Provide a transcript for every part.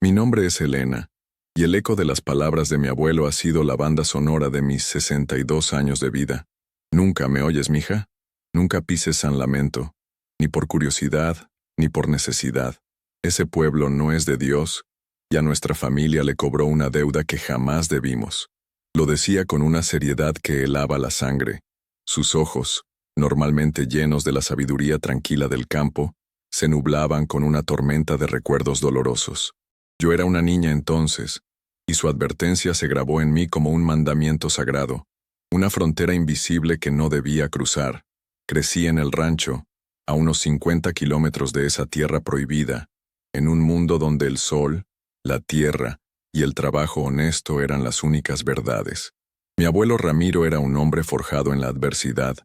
Mi nombre es Elena, y el eco de las palabras de mi abuelo ha sido la banda sonora de mis 62 años de vida. ¿Nunca me oyes, mija? Nunca pises San Lamento, ni por curiosidad, ni por necesidad. Ese pueblo no es de Dios, y a nuestra familia le cobró una deuda que jamás debimos. Lo decía con una seriedad que helaba la sangre. Sus ojos, normalmente llenos de la sabiduría tranquila del campo, se nublaban con una tormenta de recuerdos dolorosos. Yo era una niña entonces, y su advertencia se grabó en mí como un mandamiento sagrado, una frontera invisible que no debía cruzar. Crecí en el rancho, a unos 50 kilómetros de esa tierra prohibida, en un mundo donde el sol, la tierra y el trabajo honesto eran las únicas verdades. Mi abuelo Ramiro era un hombre forjado en la adversidad,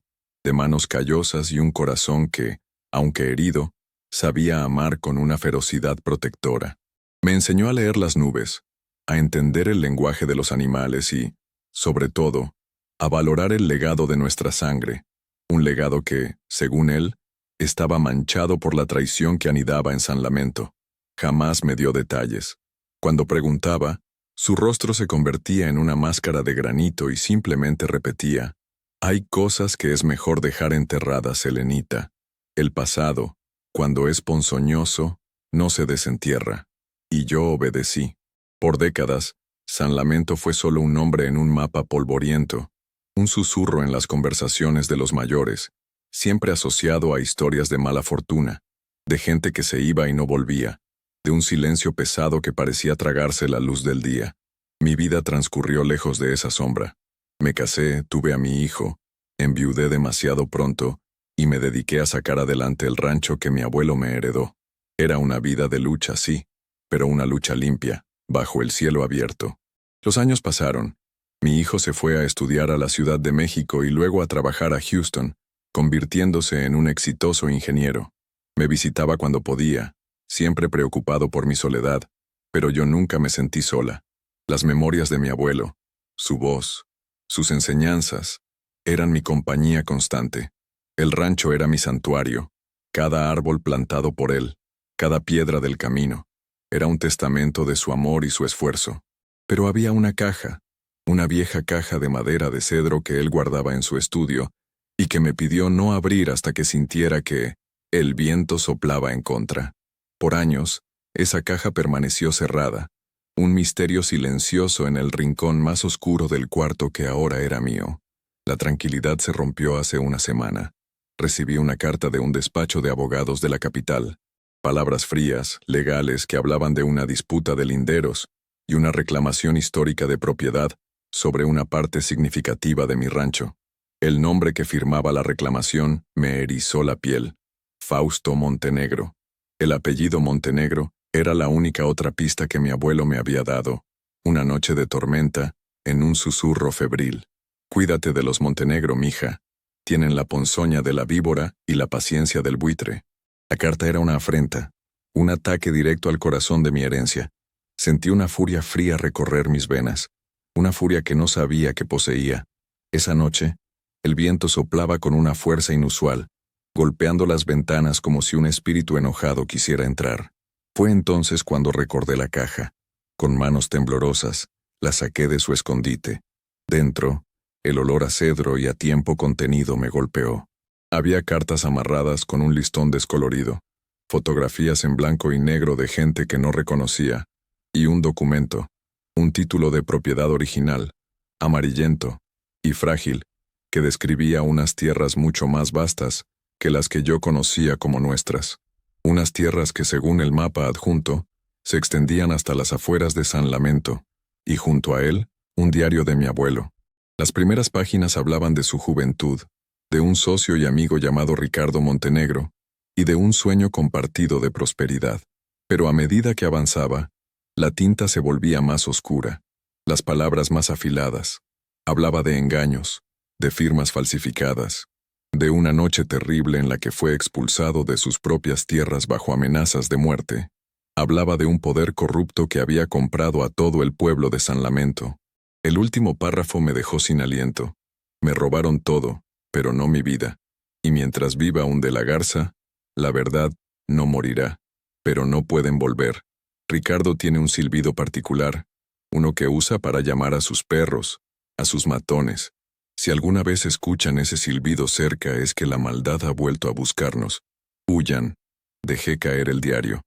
de manos callosas y un corazón que, aunque herido, sabía amar con una ferocidad protectora. Me enseñó a leer las nubes, a entender el lenguaje de los animales y, sobre todo, a valorar el legado de nuestra sangre, un legado que, según él, estaba manchado por la traición que anidaba en San Lamento. Jamás me dio detalles. Cuando preguntaba, su rostro se convertía en una máscara de granito y simplemente repetía: «Hay cosas que es mejor dejar enterradas, Helenita. El pasado, cuando es ponzoñoso, no se desentierra». Y yo obedecí. Por décadas, San Lamento fue solo un nombre en un mapa polvoriento, un susurro en las conversaciones de los mayores, siempre asociado a historias de mala fortuna, de gente que se iba y no volvía, de un silencio pesado que parecía tragarse la luz del día. Mi vida transcurrió lejos de esa sombra. Me casé, tuve a mi hijo, enviudé demasiado pronto y me dediqué a sacar adelante el rancho que mi abuelo me heredó. Era una vida de lucha, sí, pero una lucha limpia, bajo el cielo abierto. Los años pasaron. Mi hijo se fue a estudiar a la Ciudad de México y luego a trabajar a Houston, convirtiéndose en un exitoso ingeniero. Me visitaba cuando podía, siempre preocupado por mi soledad, pero yo nunca me sentí sola. Las memorias de mi abuelo, su voz, sus enseñanzas, eran mi compañía constante. El rancho era mi santuario, cada árbol plantado por él, cada piedra del camino. Era un testamento de su amor y su esfuerzo. Pero había una caja, una vieja caja de madera de cedro que él guardaba en su estudio y que me pidió no abrir hasta que sintiera que el viento soplaba en contra. Por años, esa caja permaneció cerrada, un misterio silencioso en el rincón más oscuro del cuarto que ahora era mío. La tranquilidad se rompió hace una semana. Recibí una carta de un despacho de abogados de la capital. Palabras frías, legales, que hablaban de una disputa de linderos y una reclamación histórica de propiedad sobre una parte significativa de mi rancho. El nombre que firmaba la reclamación me erizó la piel: Fausto Montenegro. El apellido Montenegro era la única otra pista que mi abuelo me había dado, una noche de tormenta, en un susurro febril. «Cuídate de los Montenegro, mija. Tienen la ponzoña de la víbora y la paciencia del buitre». La carta era una afrenta, un ataque directo al corazón de mi herencia. Sentí una furia fría recorrer mis venas, una furia que no sabía que poseía. Esa noche, el viento soplaba con una fuerza inusual, golpeando las ventanas como si un espíritu enojado quisiera entrar. Fue entonces cuando recordé la caja. Con manos temblorosas, la saqué de su escondite. Dentro, el olor a cedro y a tiempo contenido me golpeó. Había cartas amarradas con un listón descolorido, fotografías en blanco y negro de gente que no reconocía, y un documento, un título de propiedad original, amarillento y frágil, que describía unas tierras mucho más vastas que las que yo conocía como nuestras. Unas tierras que, según el mapa adjunto, se extendían hasta las afueras de San Lamento, y junto a él, un diario de mi abuelo. Las primeras páginas hablaban de su juventud, de un socio y amigo llamado Ricardo Montenegro, y de un sueño compartido de prosperidad. Pero a medida que avanzaba, la tinta se volvía más oscura, las palabras más afiladas. Hablaba de engaños, de firmas falsificadas, de una noche terrible en la que fue expulsado de sus propias tierras bajo amenazas de muerte. Hablaba de un poder corrupto que había comprado a todo el pueblo de San Lamento. El último párrafo me dejó sin aliento. Me robaron todo, pero no mi vida. Y mientras viva un de la Garza, la verdad no morirá. Pero no pueden volver. Ricardo tiene un silbido particular, uno que usa para llamar a sus perros, a sus matones. Si alguna vez escuchan ese silbido cerca es que la maldad ha vuelto a buscarnos. Huyan. Dejé caer el diario.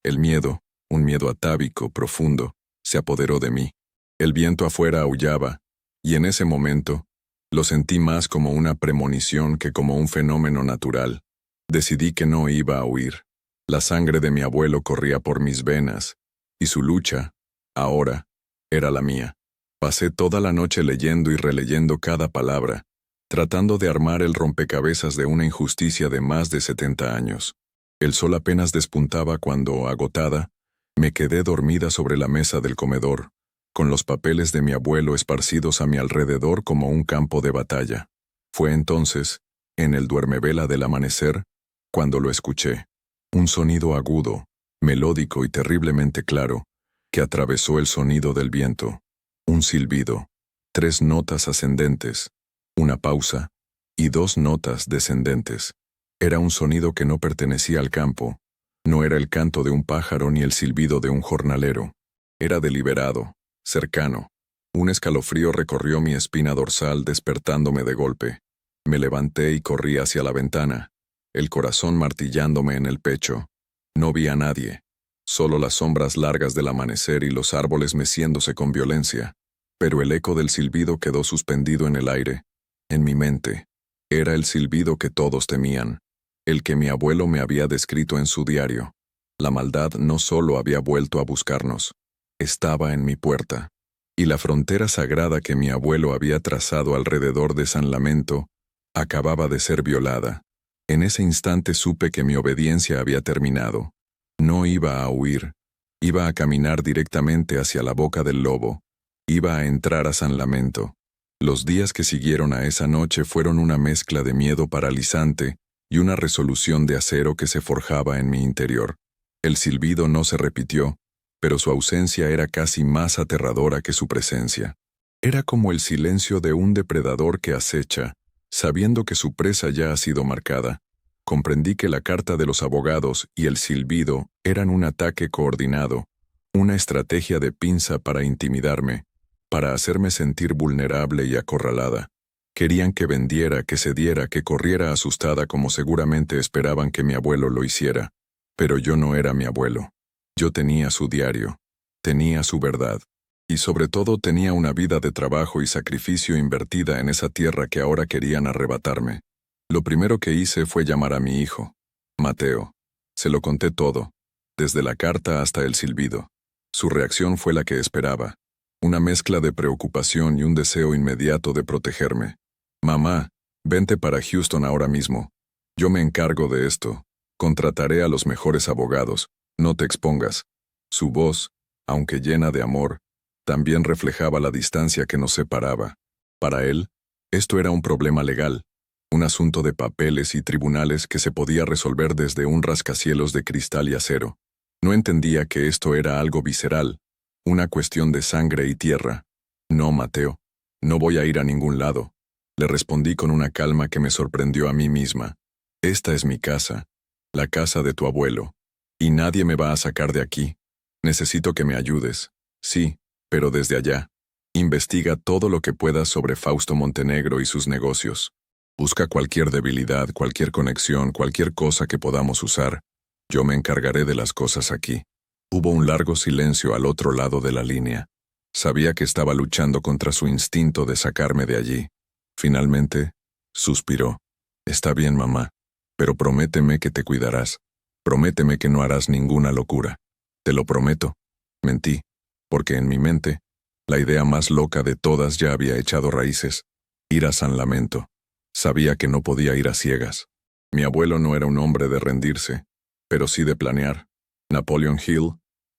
El miedo, un miedo atávico, profundo, se apoderó de mí. El viento afuera aullaba, y en ese momento, lo sentí más como una premonición que como un fenómeno natural. Decidí que no iba a huir. La sangre de mi abuelo corría por mis venas, y su lucha, ahora, era la mía. Pasé toda la noche leyendo y releyendo cada palabra, tratando de armar el rompecabezas de una injusticia de más de 70 años. El sol apenas despuntaba cuando, agotada, me quedé dormida sobre la mesa del comedor, con los papeles de mi abuelo esparcidos a mi alrededor como un campo de batalla. Fue entonces, en el duermevela del amanecer, cuando lo escuché. Un sonido agudo, melódico y terriblemente claro, que atravesó el sonido del viento. Un silbido, 3 notas ascendentes, una pausa, y 2 notas descendentes. Era un sonido que no pertenecía al campo. No era el canto de un pájaro ni el silbido de un jornalero. Era deliberado, cercano. Un escalofrío recorrió mi espina dorsal despertándome de golpe. Me levanté y corrí hacia la ventana, el corazón martillándome en el pecho. No vi a nadie, solo las sombras largas del amanecer y los árboles meciéndose con violencia. Pero el eco del silbido quedó suspendido en el aire, en mi mente. Era el silbido que todos temían, el que mi abuelo me había descrito en su diario. La maldad no solo había vuelto a buscarnos, estaba en mi puerta. Y la frontera sagrada que mi abuelo había trazado alrededor de San Lamento acababa de ser violada. En ese instante supe que mi obediencia había terminado. No iba a huir, iba a caminar directamente hacia la boca del lobo, iba a entrar a San Lamento. Los días que siguieron a esa noche fueron una mezcla de miedo paralizante y una resolución de acero que se forjaba en mi interior. El silbido no se repitió, pero su ausencia era casi más aterradora que su presencia. Era como el silencio de un depredador que acecha, sabiendo que su presa ya ha sido marcada. Comprendí que la carta de los abogados y el silbido eran un ataque coordinado, una estrategia de pinza para intimidarme, para hacerme sentir vulnerable y acorralada. Querían que vendiera, que cediera, que corriera asustada como seguramente esperaban que mi abuelo lo hiciera. Pero yo no era mi abuelo. Yo tenía su diario, tenía su verdad, y sobre todo tenía una vida de trabajo y sacrificio invertida en esa tierra que ahora querían arrebatarme. Lo primero que hice fue llamar a mi hijo, Mateo. Se lo conté todo, desde la carta hasta el silbido. Su reacción fue la que esperaba, una mezcla de preocupación y un deseo inmediato de protegerme. Mamá, vente para Houston ahora mismo. Yo me encargo de esto. Contrataré a los mejores abogados. No te expongas. Su voz, aunque llena de amor, también reflejaba la distancia que nos separaba. Para él, esto era un problema legal, un asunto de papeles y tribunales que se podía resolver desde un rascacielos de cristal y acero. No entendía que esto era algo visceral, una cuestión de sangre y tierra. No, Mateo, no voy a ir a ningún lado. Le respondí con una calma que me sorprendió a mí misma. Esta es mi casa, la casa de tu abuelo. Y nadie me va a sacar de aquí. Necesito que me ayudes. Sí, pero desde allá. Investiga todo lo que puedas sobre Fausto Montenegro y sus negocios. Busca cualquier debilidad, cualquier conexión, cualquier cosa que podamos usar. Yo me encargaré de las cosas aquí. Hubo un largo silencio al otro lado de la línea. Sabía que estaba luchando contra su instinto de sacarme de allí. Finalmente, suspiró. Está bien, mamá, pero prométeme que te cuidarás. Prométeme que no harás ninguna locura. Te lo prometo. Mentí, porque en mi mente, la idea más loca de todas ya había echado raíces. Ir a San Lamento. Sabía que no podía ir a ciegas. Mi abuelo no era un hombre de rendirse, pero sí de planear. Napoleon Hill,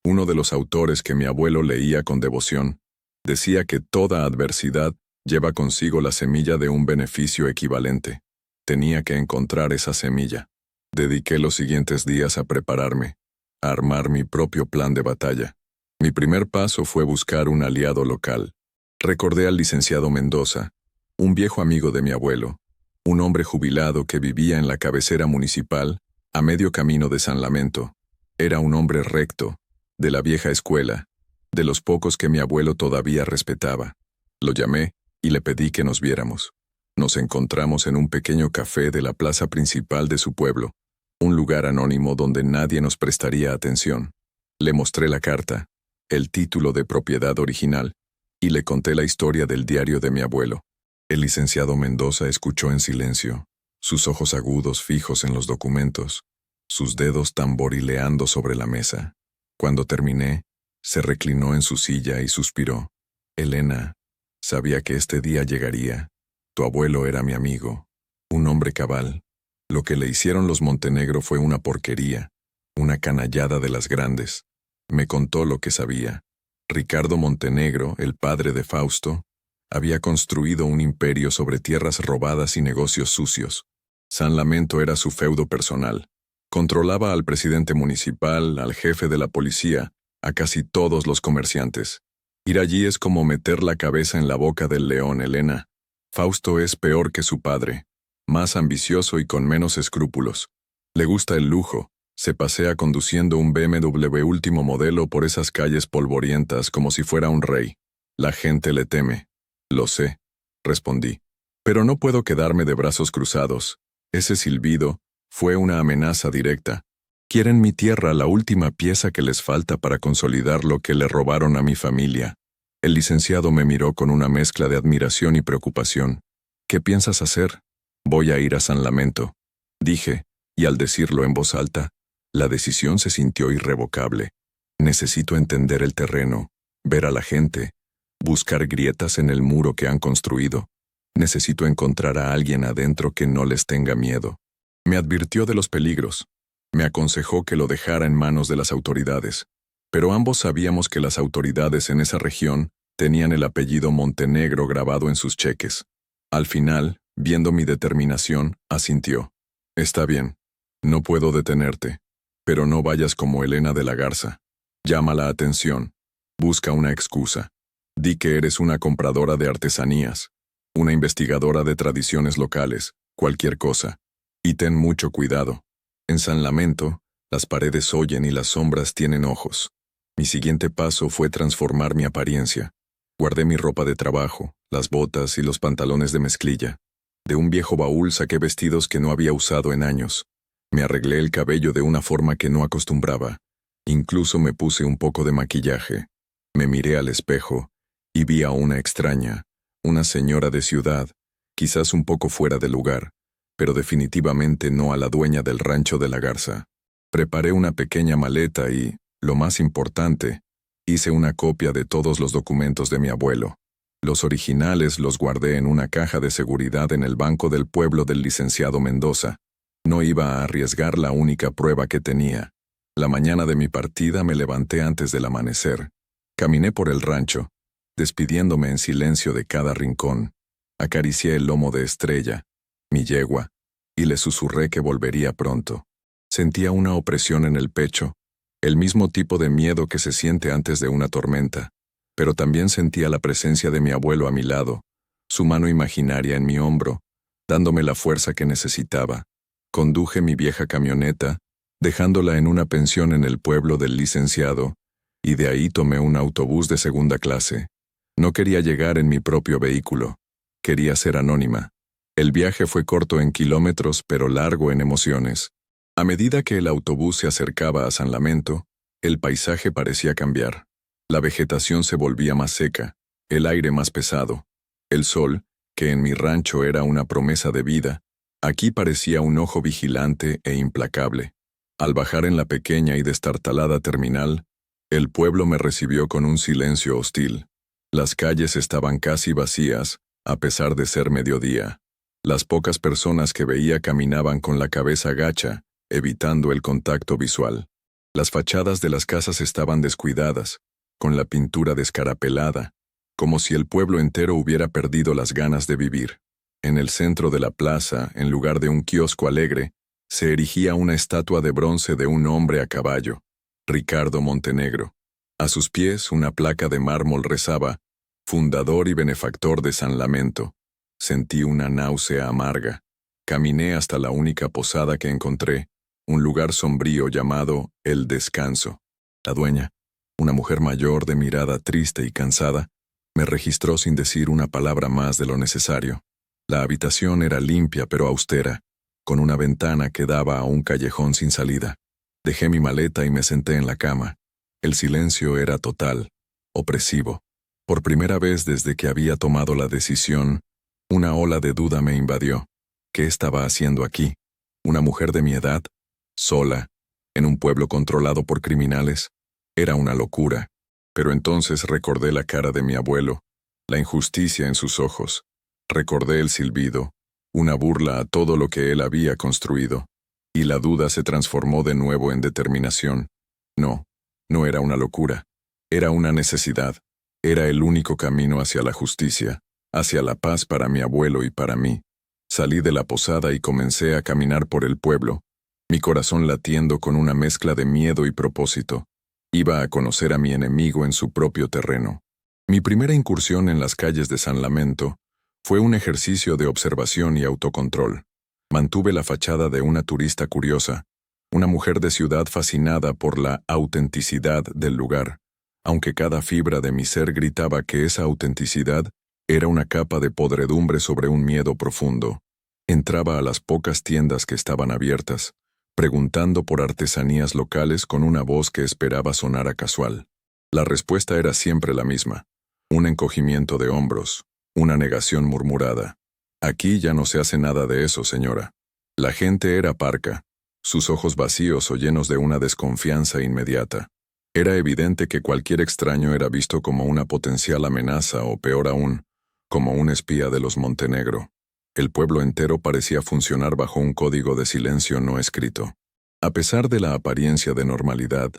uno de los autores que mi abuelo leía con devoción, decía que toda adversidad lleva consigo la semilla de un beneficio equivalente. Tenía que encontrar esa semilla. Dediqué los siguientes días a prepararme, a armar mi propio plan de batalla. Mi primer paso fue buscar un aliado local. Recordé al licenciado Mendoza, un viejo amigo de mi abuelo, un hombre jubilado que vivía en la cabecera municipal, a medio camino de San Lamento. Era un hombre recto, de la vieja escuela, de los pocos que mi abuelo todavía respetaba. Lo llamé y le pedí que nos viéramos. Nos encontramos en un pequeño café de la plaza principal de su pueblo, un lugar anónimo donde nadie nos prestaría atención. Le mostré la carta, el título de propiedad original, y le conté la historia del diario de mi abuelo. El licenciado Mendoza escuchó en silencio, sus ojos agudos fijos en los documentos, sus dedos tamborileando sobre la mesa. Cuando terminé, se reclinó en su silla y suspiró. Elena, sabía que este día llegaría. Tu abuelo era mi amigo, un hombre cabal. Lo que le hicieron los Montenegro fue una porquería, una canallada de las grandes. Me contó lo que sabía. Ricardo Montenegro, el padre de Fausto, había construido un imperio sobre tierras robadas y negocios sucios. San Lamento era su feudo personal. Controlaba al presidente municipal, al jefe de la policía, a casi todos los comerciantes. Ir allí es como meter la cabeza en la boca del león, Elena. Fausto es peor que su padre, más ambicioso y con menos escrúpulos. Le gusta el lujo, se pasea conduciendo un BMW último modelo por esas calles polvorientas como si fuera un rey. La gente le teme. Lo sé, respondí. Pero no puedo quedarme de brazos cruzados. Ese silbido fue una amenaza directa. Quieren mi tierra, la última pieza que les falta para consolidar lo que le robaron a mi familia. El licenciado me miró con una mezcla de admiración y preocupación. ¿Qué piensas hacer? Voy a ir a San Lamento, dije, y al decirlo en voz alta, la decisión se sintió irrevocable. Necesito entender el terreno, ver a la gente, buscar grietas en el muro que han construido. Necesito encontrar a alguien adentro que no les tenga miedo. Me advirtió de los peligros. Me aconsejó que lo dejara en manos de las autoridades. Pero ambos sabíamos que las autoridades en esa región tenían el apellido Montenegro grabado en sus cheques. Al final, viendo mi determinación, asintió. Está bien, no puedo detenerte, pero no vayas como Elena de la Garza. Llama la atención, busca una excusa. Di que eres una compradora de artesanías, una investigadora de tradiciones locales, cualquier cosa. Y ten mucho cuidado. En San Lamento, las paredes oyen y las sombras tienen ojos. Mi siguiente paso fue transformar mi apariencia. Guardé mi ropa de trabajo, las botas y los pantalones de mezclilla. De un viejo baúl saqué vestidos que no había usado en años. Me arreglé el cabello de una forma que no acostumbraba. Incluso me puse un poco de maquillaje. Me miré al espejo y vi a una extraña, una señora de ciudad, quizás un poco fuera de lugar, pero definitivamente no a la dueña del rancho de la Garza. Preparé una pequeña maleta y, lo más importante, hice una copia de todos los documentos de mi abuelo. Los originales los guardé en una caja de seguridad en el banco del pueblo del licenciado Mendoza. No iba a arriesgar la única prueba que tenía. La mañana de mi partida me levanté antes del amanecer. Caminé por el rancho, despidiéndome en silencio de cada rincón. Acaricié el lomo de Estrella, mi yegua, y le susurré que volvería pronto. Sentía una opresión en el pecho, el mismo tipo de miedo que se siente antes de una tormenta, pero también sentía la presencia de mi abuelo a mi lado, su mano imaginaria en mi hombro, dándome la fuerza que necesitaba. Conduje mi vieja camioneta, dejándola en una pensión en el pueblo del licenciado, y de ahí tomé un autobús de segunda clase. No quería llegar en mi propio vehículo, quería ser anónima. El viaje fue corto en kilómetros, pero largo en emociones. A medida que el autobús se acercaba a San Lamento, el paisaje parecía cambiar. La vegetación se volvía más seca, el aire más pesado. El sol, que en mi rancho era una promesa de vida, aquí parecía un ojo vigilante e implacable. Al bajar en la pequeña y destartalada terminal, el pueblo me recibió con un silencio hostil. Las calles estaban casi vacías, a pesar de ser mediodía. Las pocas personas que veía caminaban con la cabeza gacha, evitando el contacto visual. Las fachadas de las casas estaban descuidadas, con la pintura descarapelada, como si el pueblo entero hubiera perdido las ganas de vivir. En el centro de la plaza, en lugar de un kiosco alegre, se erigía una estatua de bronce de un hombre a caballo, Ricardo Montenegro. A sus pies, una placa de mármol rezaba, fundador y benefactor de San Lamento. Sentí una náusea amarga. Caminé hasta la única posada que encontré, un lugar sombrío llamado El Descanso. La dueña, Una mujer mayor de mirada triste y cansada me registró sin decir una palabra más de lo necesario. La habitación era limpia pero austera, con una ventana que daba a un callejón sin salida. Dejé mi maleta y me senté en la cama. El silencio era total, opresivo. Por primera vez desde que había tomado la decisión, una ola de duda me invadió. ¿Qué estaba haciendo aquí? Una mujer de mi edad, sola, en un pueblo controlado por criminales. Era una locura. Pero entonces recordé la cara de mi abuelo, la injusticia en sus ojos. Recordé el silbido, una burla a todo lo que él había construido. Y la duda se transformó de nuevo en determinación. No, no era una locura. Era una necesidad. Era el único camino hacia la justicia, hacia la paz para mi abuelo y para mí. Salí de la posada y comencé a caminar por el pueblo, mi corazón latiendo con una mezcla de miedo y propósito. Iba a conocer a mi enemigo en su propio terreno. Mi primera incursión en las calles de San Lamento fue un ejercicio de observación y autocontrol. Mantuve la fachada de una turista curiosa, una mujer de ciudad fascinada por la autenticidad del lugar, aunque cada fibra de mi ser gritaba que esa autenticidad era una capa de podredumbre sobre un miedo profundo. Entraba a las pocas tiendas que estaban abiertas, preguntando por artesanías locales con una voz que esperaba sonara casual. La respuesta era siempre la misma: un encogimiento de hombros, una negación murmurada. Aquí ya no se hace nada de eso, señora. La gente era parca, sus ojos vacíos o llenos de una desconfianza inmediata. Era evidente que cualquier extraño era visto como una potencial amenaza o, peor aún, como un espía de los Montenegro. El pueblo entero parecía funcionar bajo un código de silencio no escrito. A pesar de la apariencia de normalidad,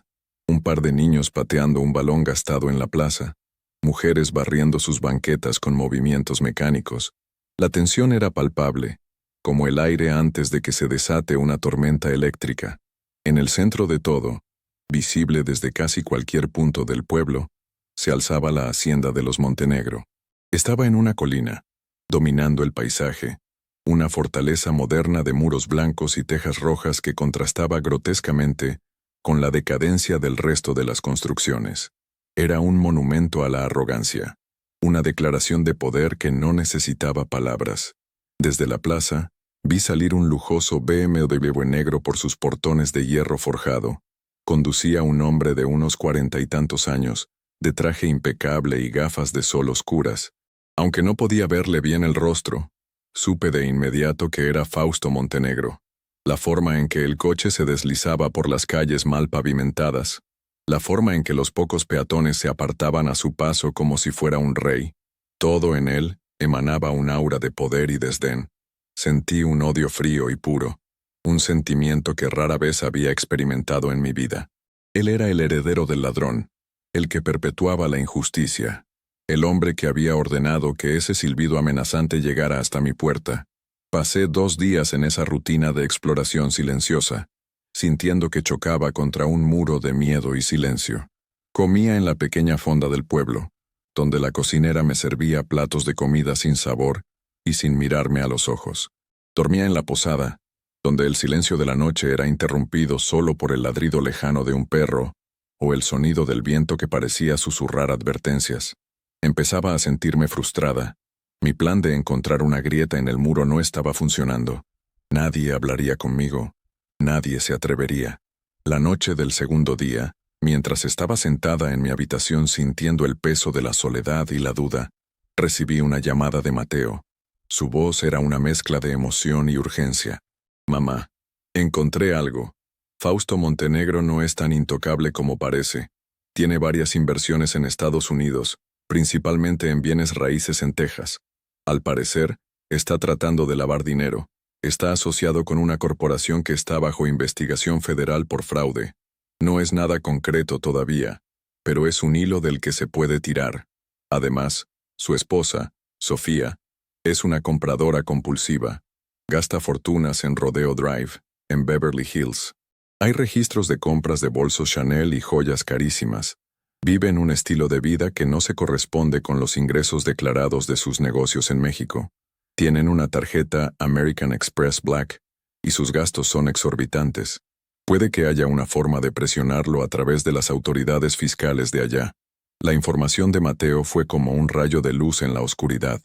un par de niños pateando un balón gastado en la plaza, mujeres barriendo sus banquetas con movimientos mecánicos, la tensión era palpable, como el aire antes de que se desate una tormenta eléctrica. En el centro de todo, visible desde casi cualquier punto del pueblo, se alzaba la hacienda de los Montenegro. Estaba en una colina, dominando el paisaje, una fortaleza moderna de muros blancos y tejas rojas que contrastaba grotescamente con la decadencia del resto de las construcciones. Era un monumento a la arrogancia, una declaración de poder que no necesitaba palabras. Desde la plaza, vi salir un lujoso BMW negro por sus portones de hierro forjado. Conducía un hombre de unos 40 y tantos años, de traje impecable y gafas de sol oscuras. Aunque no podía verle bien el rostro, supe de inmediato que era Fausto Montenegro. La forma en que el coche se deslizaba por las calles mal pavimentadas, la forma en que los pocos peatones se apartaban a su paso como si fuera un rey, todo en él emanaba un aura de poder y desdén. Sentí un odio frío y puro, un sentimiento que rara vez había experimentado en mi vida. Él era el heredero del ladrón, el que perpetuaba la injusticia, el hombre que había ordenado que ese silbido amenazante llegara hasta mi puerta. Pasé 2 días en esa rutina de exploración silenciosa, sintiendo que chocaba contra un muro de miedo y silencio. Comía en la pequeña fonda del pueblo, donde la cocinera me servía platos de comida sin sabor y sin mirarme a los ojos. Dormía en la posada, donde el silencio de la noche era interrumpido solo por el ladrido lejano de un perro o el sonido del viento que parecía susurrar advertencias. Empezaba a sentirme frustrada. Mi plan de encontrar una grieta en el muro no estaba funcionando. Nadie hablaría conmigo. Nadie se atrevería. La noche del segundo día, mientras estaba sentada en mi habitación sintiendo el peso de la soledad y la duda, recibí una llamada de Mateo. Su voz era una mezcla de emoción y urgencia. Mamá, encontré algo. Fausto Montenegro no es tan intocable como parece. Tiene varias inversiones en Estados Unidos, principalmente en bienes raíces en Texas. Al parecer, está tratando de lavar dinero. Está asociado con una corporación que está bajo investigación federal por fraude. No es nada concreto todavía, pero es un hilo del que se puede tirar. Además, su esposa, Sofía, es una compradora compulsiva. Gasta fortunas en Rodeo Drive, en Beverly Hills. Hay registros de compras de bolsos Chanel y joyas carísimas. Vive en un estilo de vida que no se corresponde con los ingresos declarados de sus negocios en México. Tienen una tarjeta American Express Black y sus gastos son exorbitantes. Puede que haya una forma de presionarlo a través de las autoridades fiscales de allá. La información de Mateo fue como un rayo de luz en la oscuridad.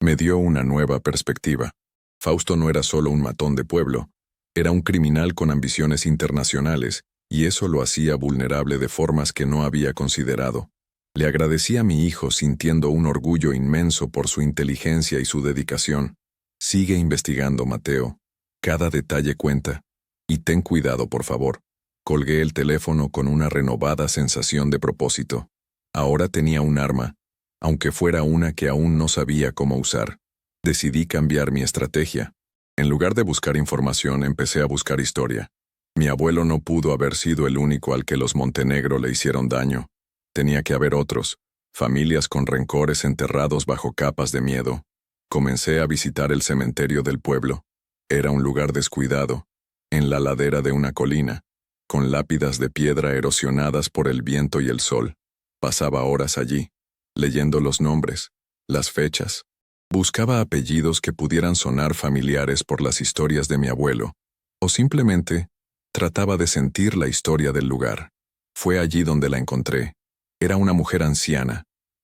Me dio una nueva perspectiva. Fausto no era solo un matón de pueblo, era un criminal con ambiciones internacionales, y eso lo hacía vulnerable de formas que no había considerado. Le agradecí a mi hijo sintiendo un orgullo inmenso por su inteligencia y su dedicación. Sigue investigando, Mateo. Cada detalle cuenta. Y ten cuidado, por favor. Colgué el teléfono con una renovada sensación de propósito. Ahora tenía un arma, aunque fuera una que aún no sabía cómo usar. Decidí cambiar mi estrategia. En lugar de buscar información, empecé a buscar historia. Mi abuelo no pudo haber sido el único al que los Montenegro le hicieron daño. Tenía que haber otros, familias con rencores enterrados bajo capas de miedo. Comencé a visitar el cementerio del pueblo. Era un lugar descuidado, en la ladera de una colina, con lápidas de piedra erosionadas por el viento y el sol. Pasaba horas allí, leyendo los nombres, las fechas. Buscaba apellidos que pudieran sonar familiares por las historias de mi abuelo, o simplemente trataba de sentir la historia del lugar. Fue allí donde la encontré. Era una mujer anciana,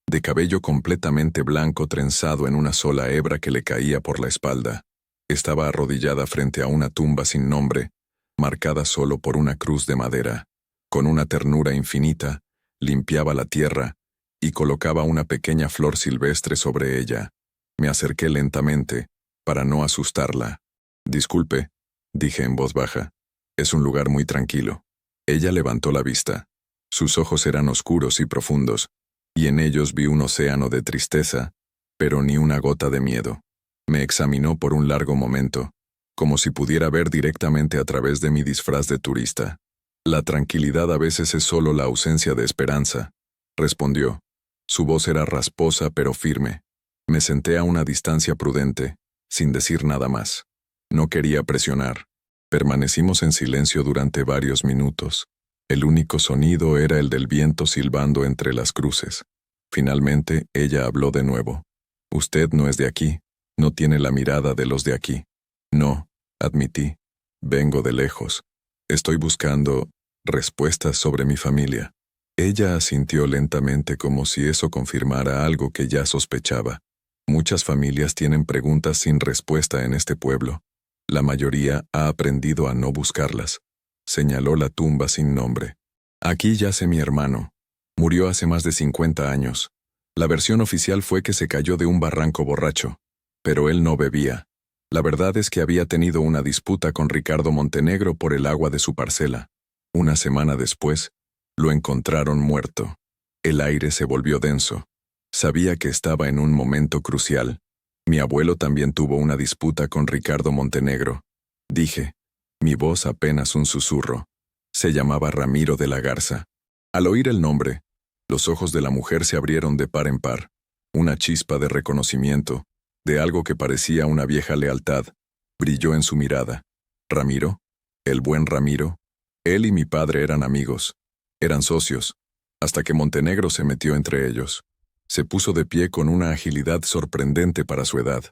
de cabello completamente blanco trenzado en una sola hebra que le caía por la espalda. Estaba arrodillada frente a una tumba sin nombre, marcada solo por una cruz de madera. Con una ternura infinita, limpiaba la tierra y colocaba una pequeña flor silvestre sobre ella. Me acerqué lentamente, para no asustarla. «Disculpe», dije en voz baja. «Es un lugar muy tranquilo». Ella levantó la vista. Sus ojos eran oscuros y profundos, y en ellos vi un océano de tristeza, pero ni una gota de miedo. Me examinó por un largo momento, como si pudiera ver directamente a través de mi disfraz de turista. «La tranquilidad a veces es solo la ausencia de esperanza», respondió. Su voz era rasposa pero firme. Me senté a una distancia prudente, sin decir nada más. No quería presionar. Permanecimos en silencio durante varios minutos. El único sonido era el del viento silbando entre las cruces. Finalmente, ella habló de nuevo. «Usted no es de aquí, no tiene la mirada de los de aquí». «No», admití. «Vengo de lejos. Estoy buscando respuestas sobre mi familia». Ella asintió lentamente como si eso confirmara algo que ya sospechaba. Muchas familias tienen preguntas sin respuesta en este pueblo. La mayoría ha aprendido a no buscarlas. Señaló la tumba sin nombre. «Aquí yace mi hermano. Murió hace más de 50 años. La versión oficial fue que se cayó de un barranco borracho. Pero él no bebía. La verdad es que había tenido una disputa con Ricardo Montenegro por el agua de su parcela. Una semana después, lo encontraron muerto. El aire se volvió denso. Sabía que estaba en un momento crucial. Mi abuelo también tuvo una disputa con Ricardo Montenegro. Dije, mi voz apenas un susurro. Se llamaba Ramiro de la Garza. Al oír el nombre, los ojos de la mujer se abrieron de par en par. Una chispa de reconocimiento, de algo que parecía una vieja lealtad, brilló en su mirada. ¿Ramiro? ¿El buen Ramiro? Él y mi padre eran amigos. Eran socios, hasta que Montenegro se metió entre ellos. Se puso de pie con una agilidad sorprendente para su edad.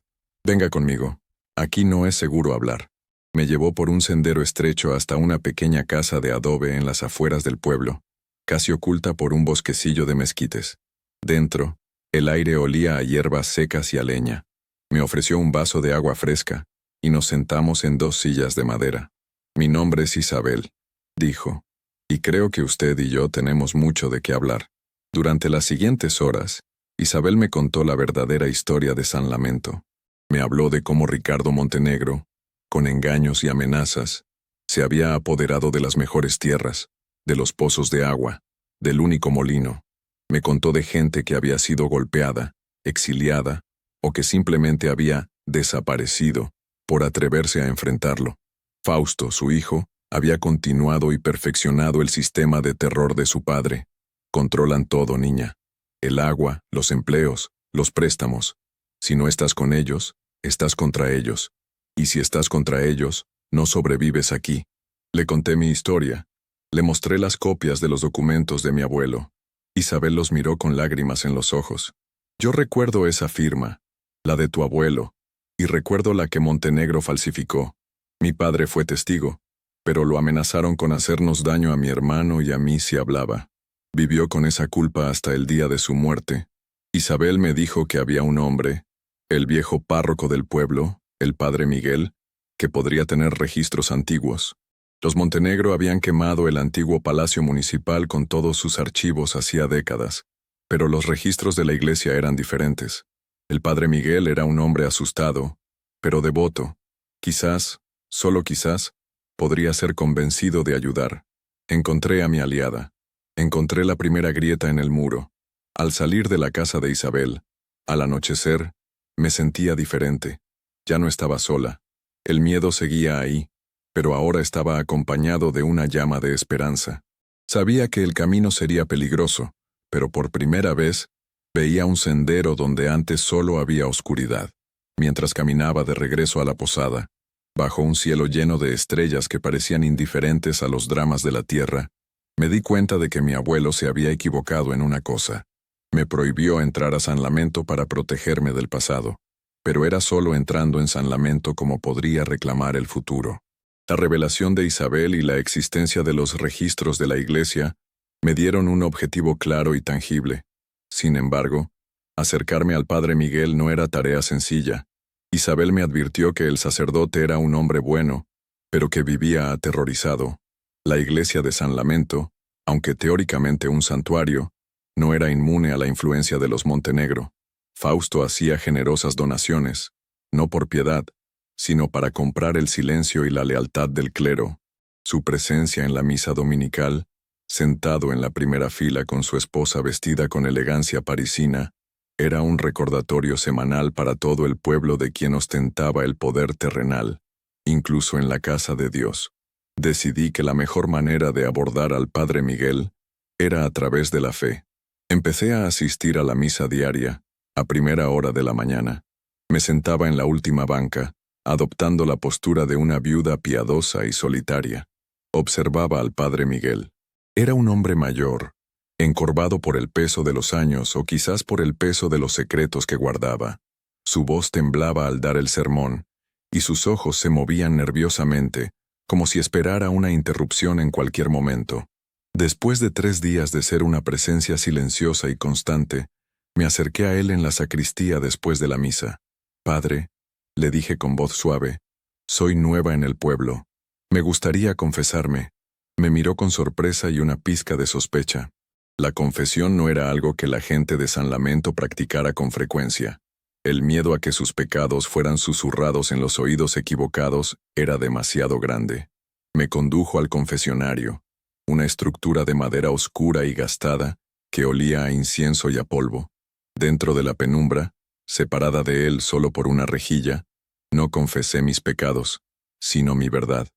«Venga conmigo. Aquí no es seguro hablar». Me llevó por un sendero estrecho hasta una pequeña casa de adobe en las afueras del pueblo, casi oculta por un bosquecillo de mezquites. Dentro, el aire olía a hierbas secas y a leña. Me ofreció un vaso de agua fresca, y nos sentamos en 2 sillas de madera. «Mi nombre es Isabel», dijo, «y creo que usted y yo tenemos mucho de qué hablar». Durante las siguientes horas, Isabel me contó la verdadera historia de San Lamento. Me habló de cómo Ricardo Montenegro, con engaños y amenazas, se había apoderado de las mejores tierras, de los pozos de agua, del único molino. Me contó de gente que había sido golpeada, exiliada, o que simplemente había desaparecido por atreverse a enfrentarlo. Fausto, su hijo, había continuado y perfeccionado el sistema de terror de su padre. «Controlan todo, niña. El agua, los empleos, los préstamos. Si no estás con ellos, estás contra ellos. Y si estás contra ellos, no sobrevives aquí». Le conté mi historia. Le mostré las copias de los documentos de mi abuelo. Isabel los miró con lágrimas en los ojos. «Yo recuerdo esa firma, la de tu abuelo, y recuerdo la que Montenegro falsificó. Mi padre fue testigo. pero lo amenazaron con hacernos daño a mi hermano y a mí si hablaba. Vivió con esa culpa hasta el día de su muerte. Isabel me dijo que había un hombre, el viejo párroco del pueblo, el padre Miguel, que podría tener registros antiguos. Los Montenegro habían quemado el antiguo palacio municipal con todos sus archivos hacía décadas, pero los registros de la iglesia eran diferentes. El padre Miguel era un hombre asustado, pero devoto. Quizás, solo quizás, podría ser convencido de ayudar. Encontré a mi aliada. Encontré la primera grieta en el muro. Al salir de la casa de Isabel, al anochecer, me sentía diferente. Ya no estaba sola. El miedo seguía ahí, pero ahora estaba acompañado de una llama de esperanza. Sabía que el camino sería peligroso, pero por primera vez veía un sendero donde antes solo había oscuridad. Mientras caminaba de regreso a la posada, bajo un cielo lleno de estrellas que parecían indiferentes a los dramas de la tierra, me di cuenta de que mi abuelo se había equivocado en una cosa. Me prohibió entrar a San Lamento para protegerme del pasado, pero era solo entrando en San Lamento como podría reclamar el futuro. La revelación de Isabel y la existencia de los registros de la iglesia me dieron un objetivo claro y tangible. Sin embargo, acercarme al padre Miguel no era tarea sencilla. Isabel me advirtió que el sacerdote era un hombre bueno, pero que vivía aterrorizado. La iglesia de San Lamento, aunque teóricamente un santuario, no era inmune a la influencia de los Montenegro. Fausto hacía generosas donaciones, no por piedad, sino para comprar el silencio y la lealtad del clero. Su presencia en la misa dominical, sentado en la primera fila con su esposa vestida con elegancia parisina, era un recordatorio semanal para todo el pueblo de quien ostentaba el poder terrenal, incluso en la casa de Dios. Decidí que la mejor manera de abordar al padre Miguel era a través de la fe. Empecé a asistir a la misa diaria, a primera hora de la mañana. Me sentaba en la última banca, adoptando la postura de una viuda piadosa y solitaria. Observaba al padre Miguel. Era un hombre mayor, encorvado por el peso de los años o quizás por el peso de los secretos que guardaba. Su voz temblaba al dar el sermón, y sus ojos se movían nerviosamente, como si esperara una interrupción en cualquier momento. Después de 3 días de ser una presencia silenciosa y constante, me acerqué a él en la sacristía después de la misa. «Padre», le dije con voz suave, «soy nueva en el pueblo. Me gustaría confesarme». Me miró con sorpresa y una pizca de sospecha. La confesión no era algo que la gente de San Lamento practicara con frecuencia. El miedo a que sus pecados fueran susurrados en los oídos equivocados era demasiado grande. Me condujo al confesionario, una estructura de madera oscura y gastada que olía a incienso y a polvo. Dentro de la penumbra, separada de él solo por una rejilla, no confesé mis pecados, sino mi verdad.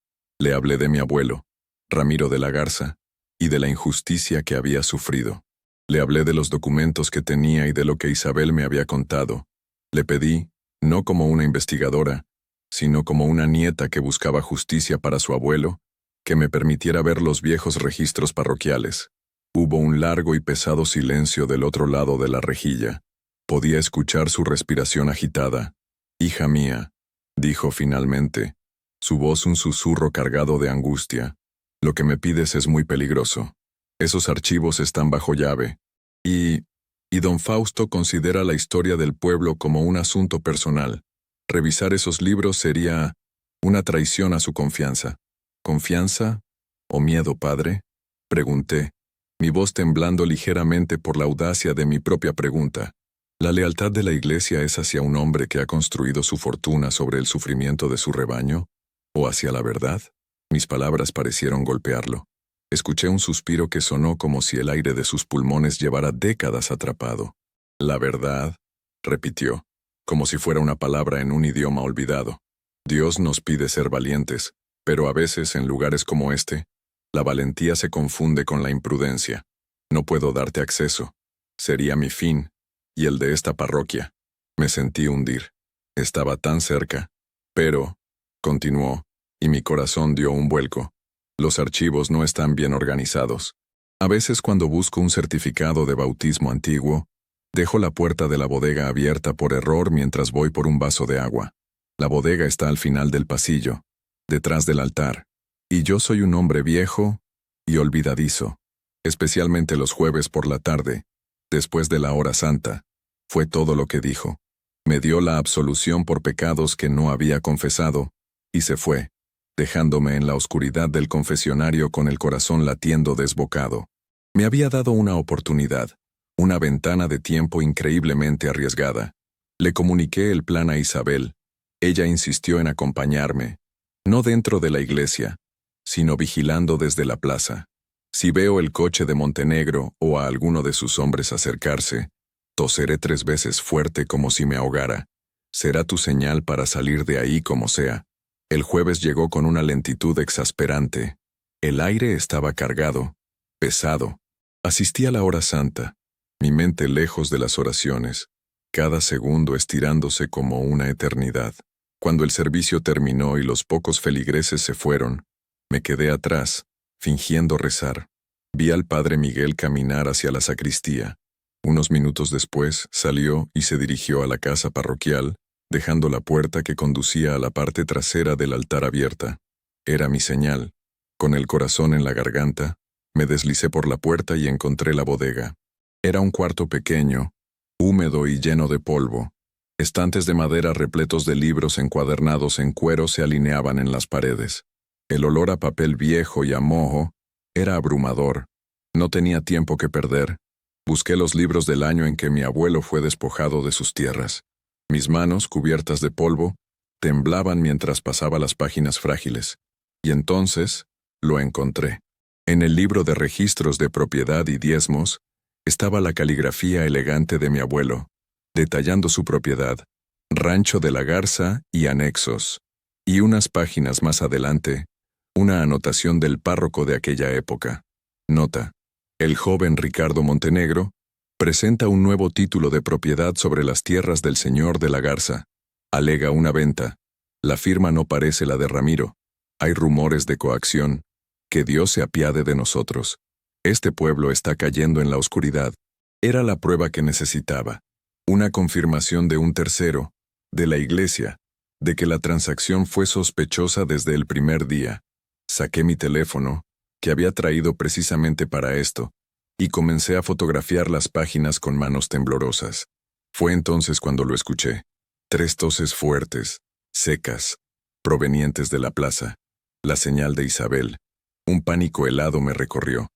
Le hablé de mi abuelo, Ramiro de la Garza, y de la injusticia que había sufrido. Le hablé de los documentos que tenía y de lo que Isabel me había contado. Le pedí, no como una investigadora, sino como una nieta que buscaba justicia para su abuelo, que me permitiera ver los viejos registros parroquiales. Hubo un largo y pesado silencio del otro lado de la rejilla. Podía escuchar su respiración agitada. «Hija mía», dijo finalmente, su voz un susurro cargado de angustia, «lo que me pides es muy peligroso. Esos archivos están bajo llave. Y don Fausto considera la historia del pueblo como un asunto personal. Revisar esos libros sería una traición a su confianza». «¿Confianza o miedo, padre?», pregunté, mi voz temblando ligeramente por la audacia de mi propia pregunta. ¿La lealtad de la iglesia es hacia un hombre que ha construido su fortuna sobre el sufrimiento de su rebaño? ¿O hacia la verdad? Mis palabras parecieron golpearlo. Escuché un suspiro que sonó como si el aire de sus pulmones llevara décadas atrapado. «La verdad», repitió, como si fuera una palabra en un idioma olvidado. «Dios nos pide ser valientes, pero a veces, en lugares como este, la valentía se confunde con la imprudencia. No puedo darte acceso. Sería mi fin, y el de esta parroquia». Me sentí hundir. Estaba tan cerca. «Pero», continuó, y mi corazón dio un vuelco, «los archivos no están bien organizados. A veces cuando busco un certificado de bautismo antiguo, dejo la puerta de la bodega abierta por error mientras voy por un vaso de agua. La bodega está al final del pasillo, detrás del altar. Y yo soy un hombre viejo y olvidadizo, especialmente los jueves por la tarde, después de la hora santa. Fue todo lo que dijo. Me dio la absolución por pecados que no había confesado, y se fue, dejándome en la oscuridad del confesionario con el corazón latiendo desbocado. Me había dado una oportunidad, una ventana de tiempo increíblemente arriesgada. Le comuniqué el plan a Isabel. Ella insistió en acompañarme, no dentro de la iglesia, sino vigilando desde la plaza. Si veo el coche de Montenegro o a alguno de sus hombres acercarse, toseré 3 veces fuerte como si me ahogara. Será tu señal para salir de ahí como sea. El jueves llegó con una lentitud exasperante. El aire estaba cargado, pesado. Asistí a la hora santa, mi mente lejos de las oraciones, cada segundo estirándose como una eternidad. Cuando el servicio terminó y los pocos feligreses se fueron, me quedé atrás, fingiendo rezar. Vi al padre Miguel caminar hacia la sacristía. Unos minutos después salió y se dirigió a la casa parroquial, dejando la puerta que conducía a la parte trasera del altar abierta. Era mi señal. Con el corazón en la garganta, me deslicé por la puerta y encontré la bodega. Era un cuarto pequeño, húmedo y lleno de polvo. Estantes de madera repletos de libros encuadernados en cuero se alineaban en las paredes. El olor a papel viejo y a moho era abrumador. No tenía tiempo que perder. Busqué los libros del año en que mi abuelo fue despojado de sus tierras. Mis manos, cubiertas de polvo, temblaban mientras pasaba las páginas frágiles. Y entonces lo encontré. En el libro de registros de propiedad y diezmos estaba la caligrafía elegante de mi abuelo, detallando su propiedad, Rancho de la Garza y anexos. Y unas páginas más adelante, una anotación del párroco de aquella época. Nota: el joven Ricardo Montenegro presenta un nuevo título de propiedad sobre las tierras del señor de la Garza. Alega una venta. La firma no parece la de Ramiro. Hay rumores de coacción. Que Dios se apiade de nosotros. Este pueblo está cayendo en la oscuridad. Era la prueba que necesitaba. Una confirmación de un tercero, de la iglesia, de que la transacción fue sospechosa desde el primer día. Saqué mi teléfono, que había traído precisamente para esto, y comencé a fotografiar las páginas con manos temblorosas. Fue entonces cuando lo escuché. 3 toses fuertes, secas, provenientes de la plaza. La señal de Isabel. Un pánico helado me recorrió.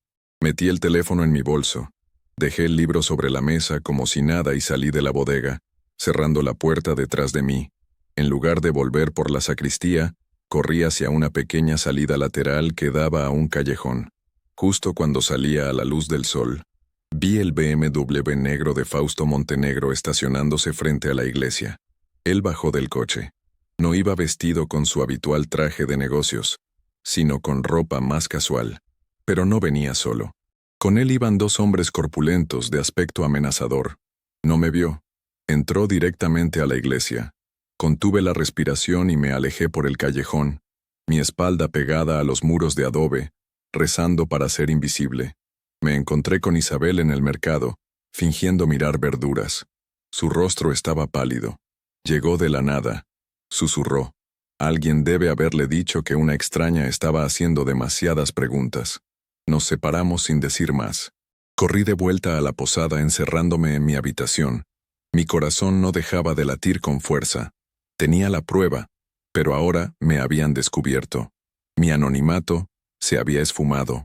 Metí el teléfono en mi bolso. Dejé el libro sobre la mesa como si nada y salí de la bodega, cerrando la puerta detrás de mí. En lugar de volver por la sacristía, corrí hacia una pequeña salida lateral que daba a un callejón. Justo cuando salía a la luz del sol, vi el BMW negro de Fausto Montenegro estacionándose frente a la iglesia. Él bajó del coche. No iba vestido con su habitual traje de negocios, sino con ropa más casual. Pero no venía solo. Con él iban 2 hombres corpulentos de aspecto amenazador. No me vio. Entró directamente a la iglesia. Contuve la respiración y me alejé por el callejón, mi espalda pegada a los muros de adobe, rezando para ser invisible. Me encontré con Isabel en el mercado, fingiendo mirar verduras. Su rostro estaba pálido. Llegó de la nada. Susurró. Alguien debe haberle dicho que una extraña estaba haciendo demasiadas preguntas. Nos separamos sin decir más. Corrí de vuelta a la posada encerrándome en mi habitación. Mi corazón no dejaba de latir con fuerza. Tenía la prueba, pero ahora me habían descubierto. Mi anonimato se había esfumado.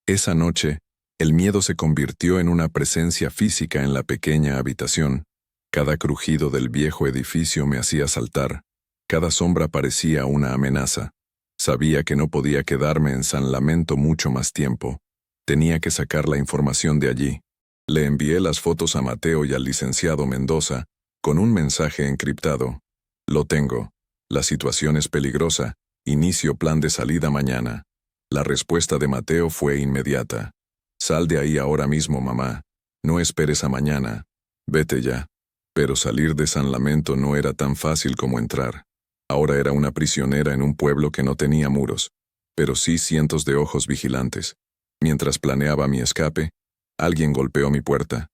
Esa noche, el miedo se convirtió en una presencia física en la pequeña habitación. Cada crujido del viejo edificio me hacía saltar. Cada sombra parecía una amenaza. Sabía que no podía quedarme en San Lamento mucho más tiempo. Tenía que sacar la información de allí. Le envié las fotos a Mateo y al licenciado Mendoza, con un mensaje encriptado. Lo tengo. La situación es peligrosa. Inicio plan de salida mañana. La respuesta de Mateo fue inmediata. Sal de ahí ahora mismo, mamá. No esperes a mañana. Vete ya. Pero salir de San Lamento no era tan fácil como entrar. Ahora era una prisionera en un pueblo que no tenía muros, pero sí cientos de ojos vigilantes. Mientras planeaba mi escape, alguien golpeó mi puerta.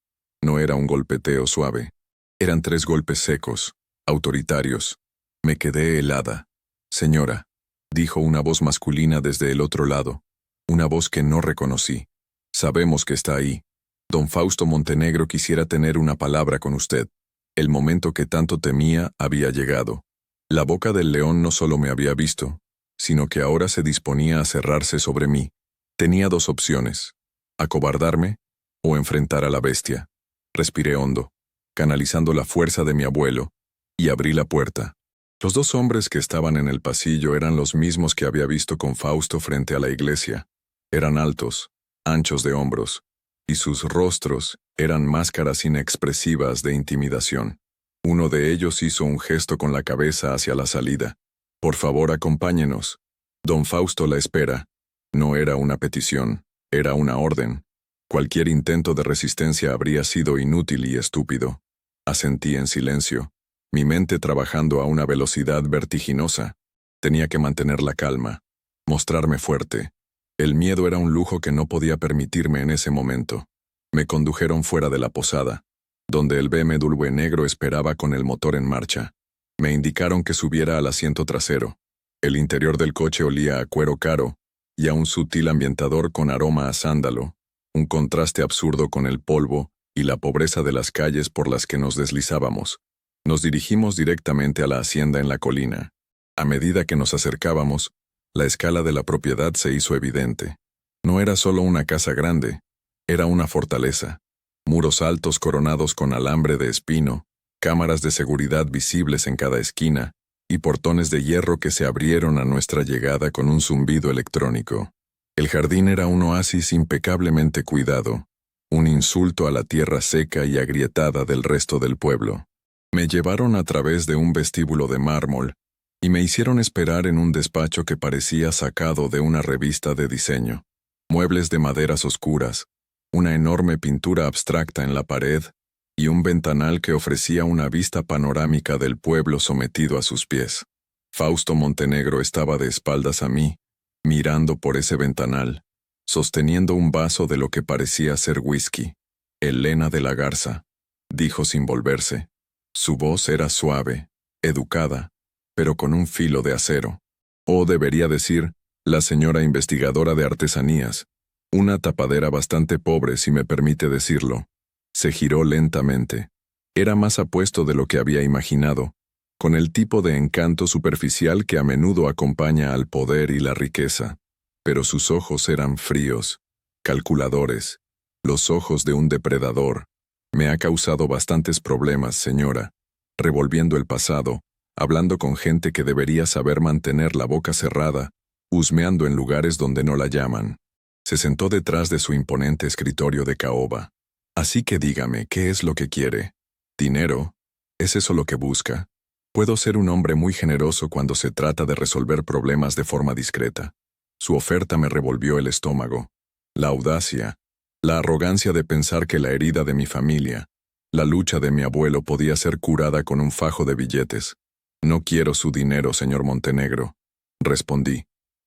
No era un golpeteo suave. Eran 3 golpes secos, autoritarios. Me quedé helada. Señora, dijo una voz masculina desde el otro lado, una voz que no reconocí. Sabemos que está ahí. Don Fausto Montenegro quisiera tener una palabra con usted. El momento que tanto temía había llegado. La boca del león no solo me había visto, sino que ahora se disponía a cerrarse sobre mí. Tenía dos opciones: acobardarme o enfrentar a la bestia. Respiré hondo, canalizando la fuerza de mi abuelo, y abrí la puerta. Los dos hombres que estaban en el pasillo eran los mismos que había visto con Fausto frente a la iglesia. Eran altos, anchos de hombros, y sus rostros eran máscaras inexpresivas de intimidación. Uno de ellos hizo un gesto con la cabeza hacia la salida. «Por favor, acompáñenos. Don Fausto la espera». No era una petición, era una orden. Cualquier intento de resistencia habría sido inútil y estúpido. Asentí en silencio, mi mente trabajando a una velocidad vertiginosa. Tenía que mantener la calma, mostrarme fuerte. El miedo era un lujo que no podía permitirme en ese momento. Me condujeron fuera de la posada, donde el BMW negro esperaba con el motor en marcha. Me indicaron que subiera al asiento trasero. El interior del coche olía a cuero caro y a un sutil ambientador con aroma a sándalo, un contraste absurdo con el polvo y la pobreza de las calles por las que nos deslizábamos. Nos dirigimos directamente a la hacienda en la colina. A medida que nos acercábamos, la escala de la propiedad se hizo evidente. No era solo una casa grande, era una fortaleza. Muros altos coronados con alambre de espino, cámaras de seguridad visibles en cada esquina, y portones de hierro que se abrieron a nuestra llegada con un zumbido electrónico. El jardín era un oasis impecablemente cuidado, un insulto a la tierra seca y agrietada del resto del pueblo. Me llevaron a través de un vestíbulo de mármol y me hicieron esperar en un despacho que parecía sacado de una revista de diseño. Muebles de maderas oscuras, una enorme pintura abstracta en la pared y un ventanal que ofrecía una vista panorámica del pueblo sometido a sus pies. Fausto Montenegro estaba de espaldas a mí, mirando por ese ventanal, sosteniendo un vaso de lo que parecía ser whisky. «Elena de la Garza», dijo sin volverse. Su voz era suave, educada, pero con un filo de acero. O debería decir, la señora investigadora de artesanías, una tapadera bastante pobre si me permite decirlo. Se giró lentamente. Era más apuesto de lo que había imaginado, con el tipo de encanto superficial que a menudo acompaña al poder y la riqueza. Pero sus ojos eran fríos, calculadores, los ojos de un depredador. «Me ha causado bastantes problemas, señora, revolviendo el pasado, hablando con gente que debería saber mantener la boca cerrada, husmeando en lugares donde no la llaman». Se sentó detrás de su imponente escritorio de caoba. «Así que dígame, ¿qué es lo que quiere? ¿Dinero? ¿Es eso lo que busca? Puedo ser un hombre muy generoso cuando se trata de resolver problemas de forma discreta». Su oferta me revolvió el estómago. La audacia, la arrogancia de pensar que la herida de mi familia, la lucha de mi abuelo podía ser curada con un fajo de billetes. «No quiero su dinero, señor Montenegro», respondí,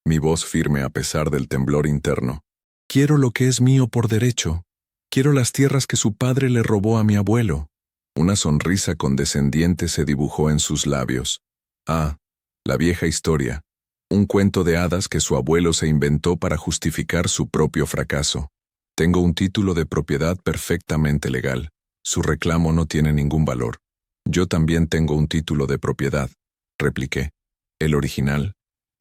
mi voz firme a pesar del temblor interno. «Quiero lo que es mío por derecho. Quiero las tierras que su padre le robó a mi abuelo». Una sonrisa condescendiente se dibujó en sus labios. Ah, la vieja historia. Un cuento de hadas que su abuelo se inventó para justificar su propio fracaso. Tengo un título de propiedad perfectamente legal. Su reclamo no tiene ningún valor. Yo también tengo un título de propiedad, repliqué. El original.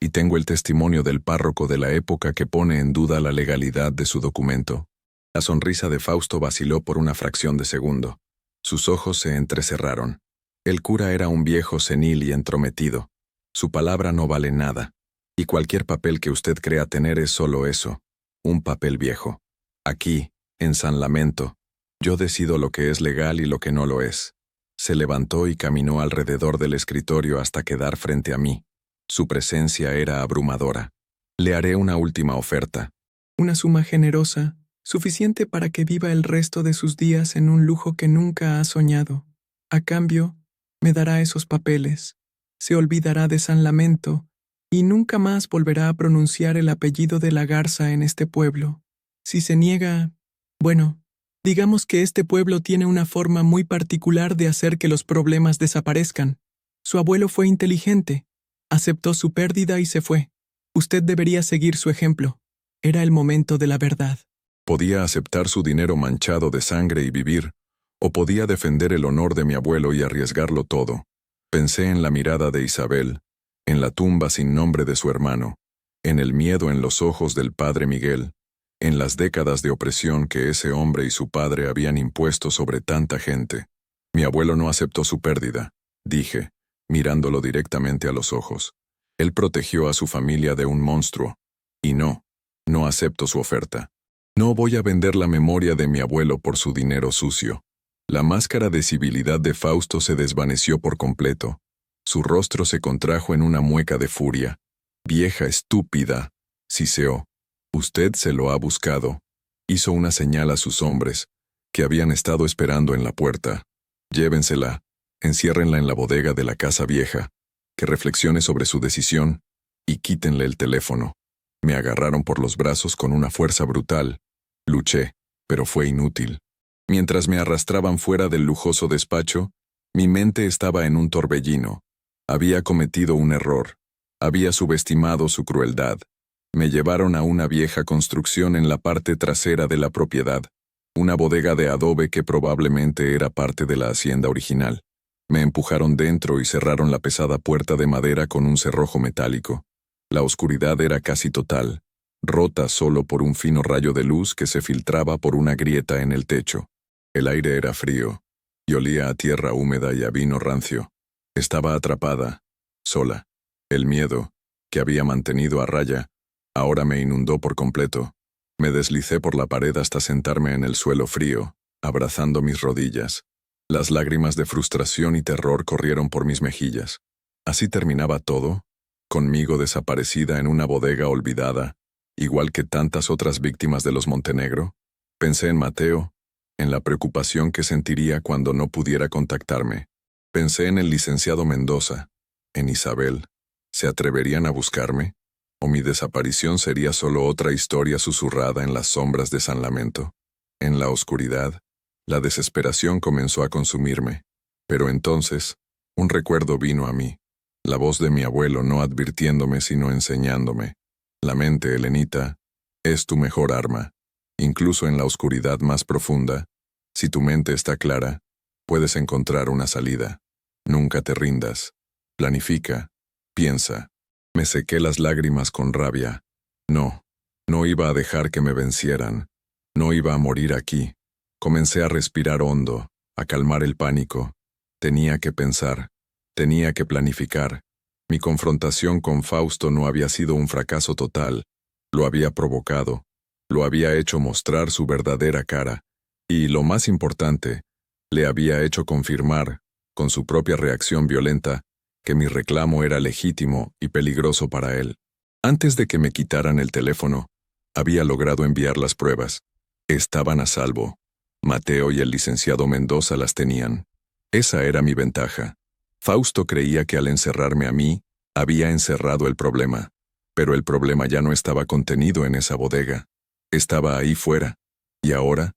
Y tengo el testimonio del párroco de la época que pone en duda la legalidad de su documento. La sonrisa de Fausto vaciló por una fracción de segundo. Sus ojos se entrecerraron. El cura era un viejo senil y entrometido. Su palabra no vale nada. Y cualquier papel que usted crea tener es solo eso, un papel viejo. Aquí, en San Lamento, yo decido lo que es legal y lo que no lo es. Se levantó y caminó alrededor del escritorio hasta quedar frente a mí. Su presencia era abrumadora. «Le haré una última oferta». «Una suma generosa, suficiente para que viva el resto de sus días en un lujo que nunca ha soñado. A cambio, me dará esos papeles. Se olvidará de San Lamento y nunca más volverá a pronunciar el apellido de la Garza en este pueblo. Si se niega, bueno, digamos que este pueblo tiene una forma muy particular de hacer que los problemas desaparezcan. Su abuelo fue inteligente, aceptó su pérdida y se fue. Usted debería seguir su ejemplo. Era el momento de la verdad. Podía aceptar su dinero manchado de sangre y vivir, o podía defender el honor de mi abuelo y arriesgarlo todo. Pensé en la mirada de Isabel, en la tumba sin nombre de su hermano, en el miedo en los ojos del padre Miguel, en las décadas de opresión que ese hombre y su padre habían impuesto sobre tanta gente. Mi abuelo no aceptó su pérdida, dije, mirándolo directamente a los ojos. Él protegió a su familia de un monstruo. Y no acepto su oferta. No voy a vender la memoria de mi abuelo por su dinero sucio. La máscara de civilidad de Fausto se desvaneció por completo. Su rostro se contrajo en una mueca de furia. Vieja estúpida, siseó. Usted se lo ha buscado. Hizo una señal a sus hombres, que habían estado esperando en la puerta. Llévensela, enciérrenla en la bodega de la casa vieja, que reflexione sobre su decisión, y quítenle el teléfono. Me agarraron por los brazos con una fuerza brutal. Luché, pero fue inútil. Mientras me arrastraban fuera del lujoso despacho, mi mente estaba en un torbellino. Había cometido un error. Había subestimado su crueldad. Me llevaron a una vieja construcción en la parte trasera de la propiedad, una bodega de adobe que probablemente era parte de la hacienda original. Me empujaron dentro y cerraron la pesada puerta de madera con un cerrojo metálico. La oscuridad era casi total, rota solo por un fino rayo de luz que se filtraba por una grieta en el techo. El aire era frío, y olía a tierra húmeda y a vino rancio. Estaba atrapada, sola. El miedo, que había mantenido a raya, ahora me inundó por completo. Me deslicé por la pared hasta sentarme en el suelo frío, abrazando mis rodillas. Las lágrimas de frustración y terror corrieron por mis mejillas. ¿Así terminaba todo? Conmigo desaparecida en una bodega olvidada, igual que tantas otras víctimas de los Montenegro. Pensé en Mateo, en la preocupación que sentiría cuando no pudiera contactarme. Pensé en el licenciado Mendoza, en Isabel. ¿Se atreverían a buscarme? ¿O mi desaparición sería solo otra historia susurrada en las sombras de San Lamento? En la oscuridad, la desesperación comenzó a consumirme. Pero entonces, un recuerdo vino a mí. La voz de mi abuelo no advirtiéndome sino enseñándome. La mente, Elenita, es tu mejor arma. Incluso en la oscuridad más profunda, si tu mente está clara, puedes encontrar una salida. Nunca te rindas. Planifica. Piensa. Me sequé las lágrimas con rabia. No iba a dejar que me vencieran. No iba a morir aquí. Comencé a respirar hondo, a calmar el pánico. Tenía que pensar. Tenía que planificar. Mi confrontación con Fausto no había sido un fracaso total. Lo había provocado. Lo había hecho mostrar su verdadera cara. Y, lo más importante, le había hecho confirmar, con su propia reacción violenta, que mi reclamo era legítimo y peligroso para él. Antes de que me quitaran el teléfono, había logrado enviar las pruebas. Estaban a salvo. Mateo y el licenciado Mendoza las tenían. Esa era mi ventaja. Fausto creía que al encerrarme a mí, había encerrado el problema. Pero el problema ya no estaba contenido en esa bodega. Estaba ahí fuera. Y ahora,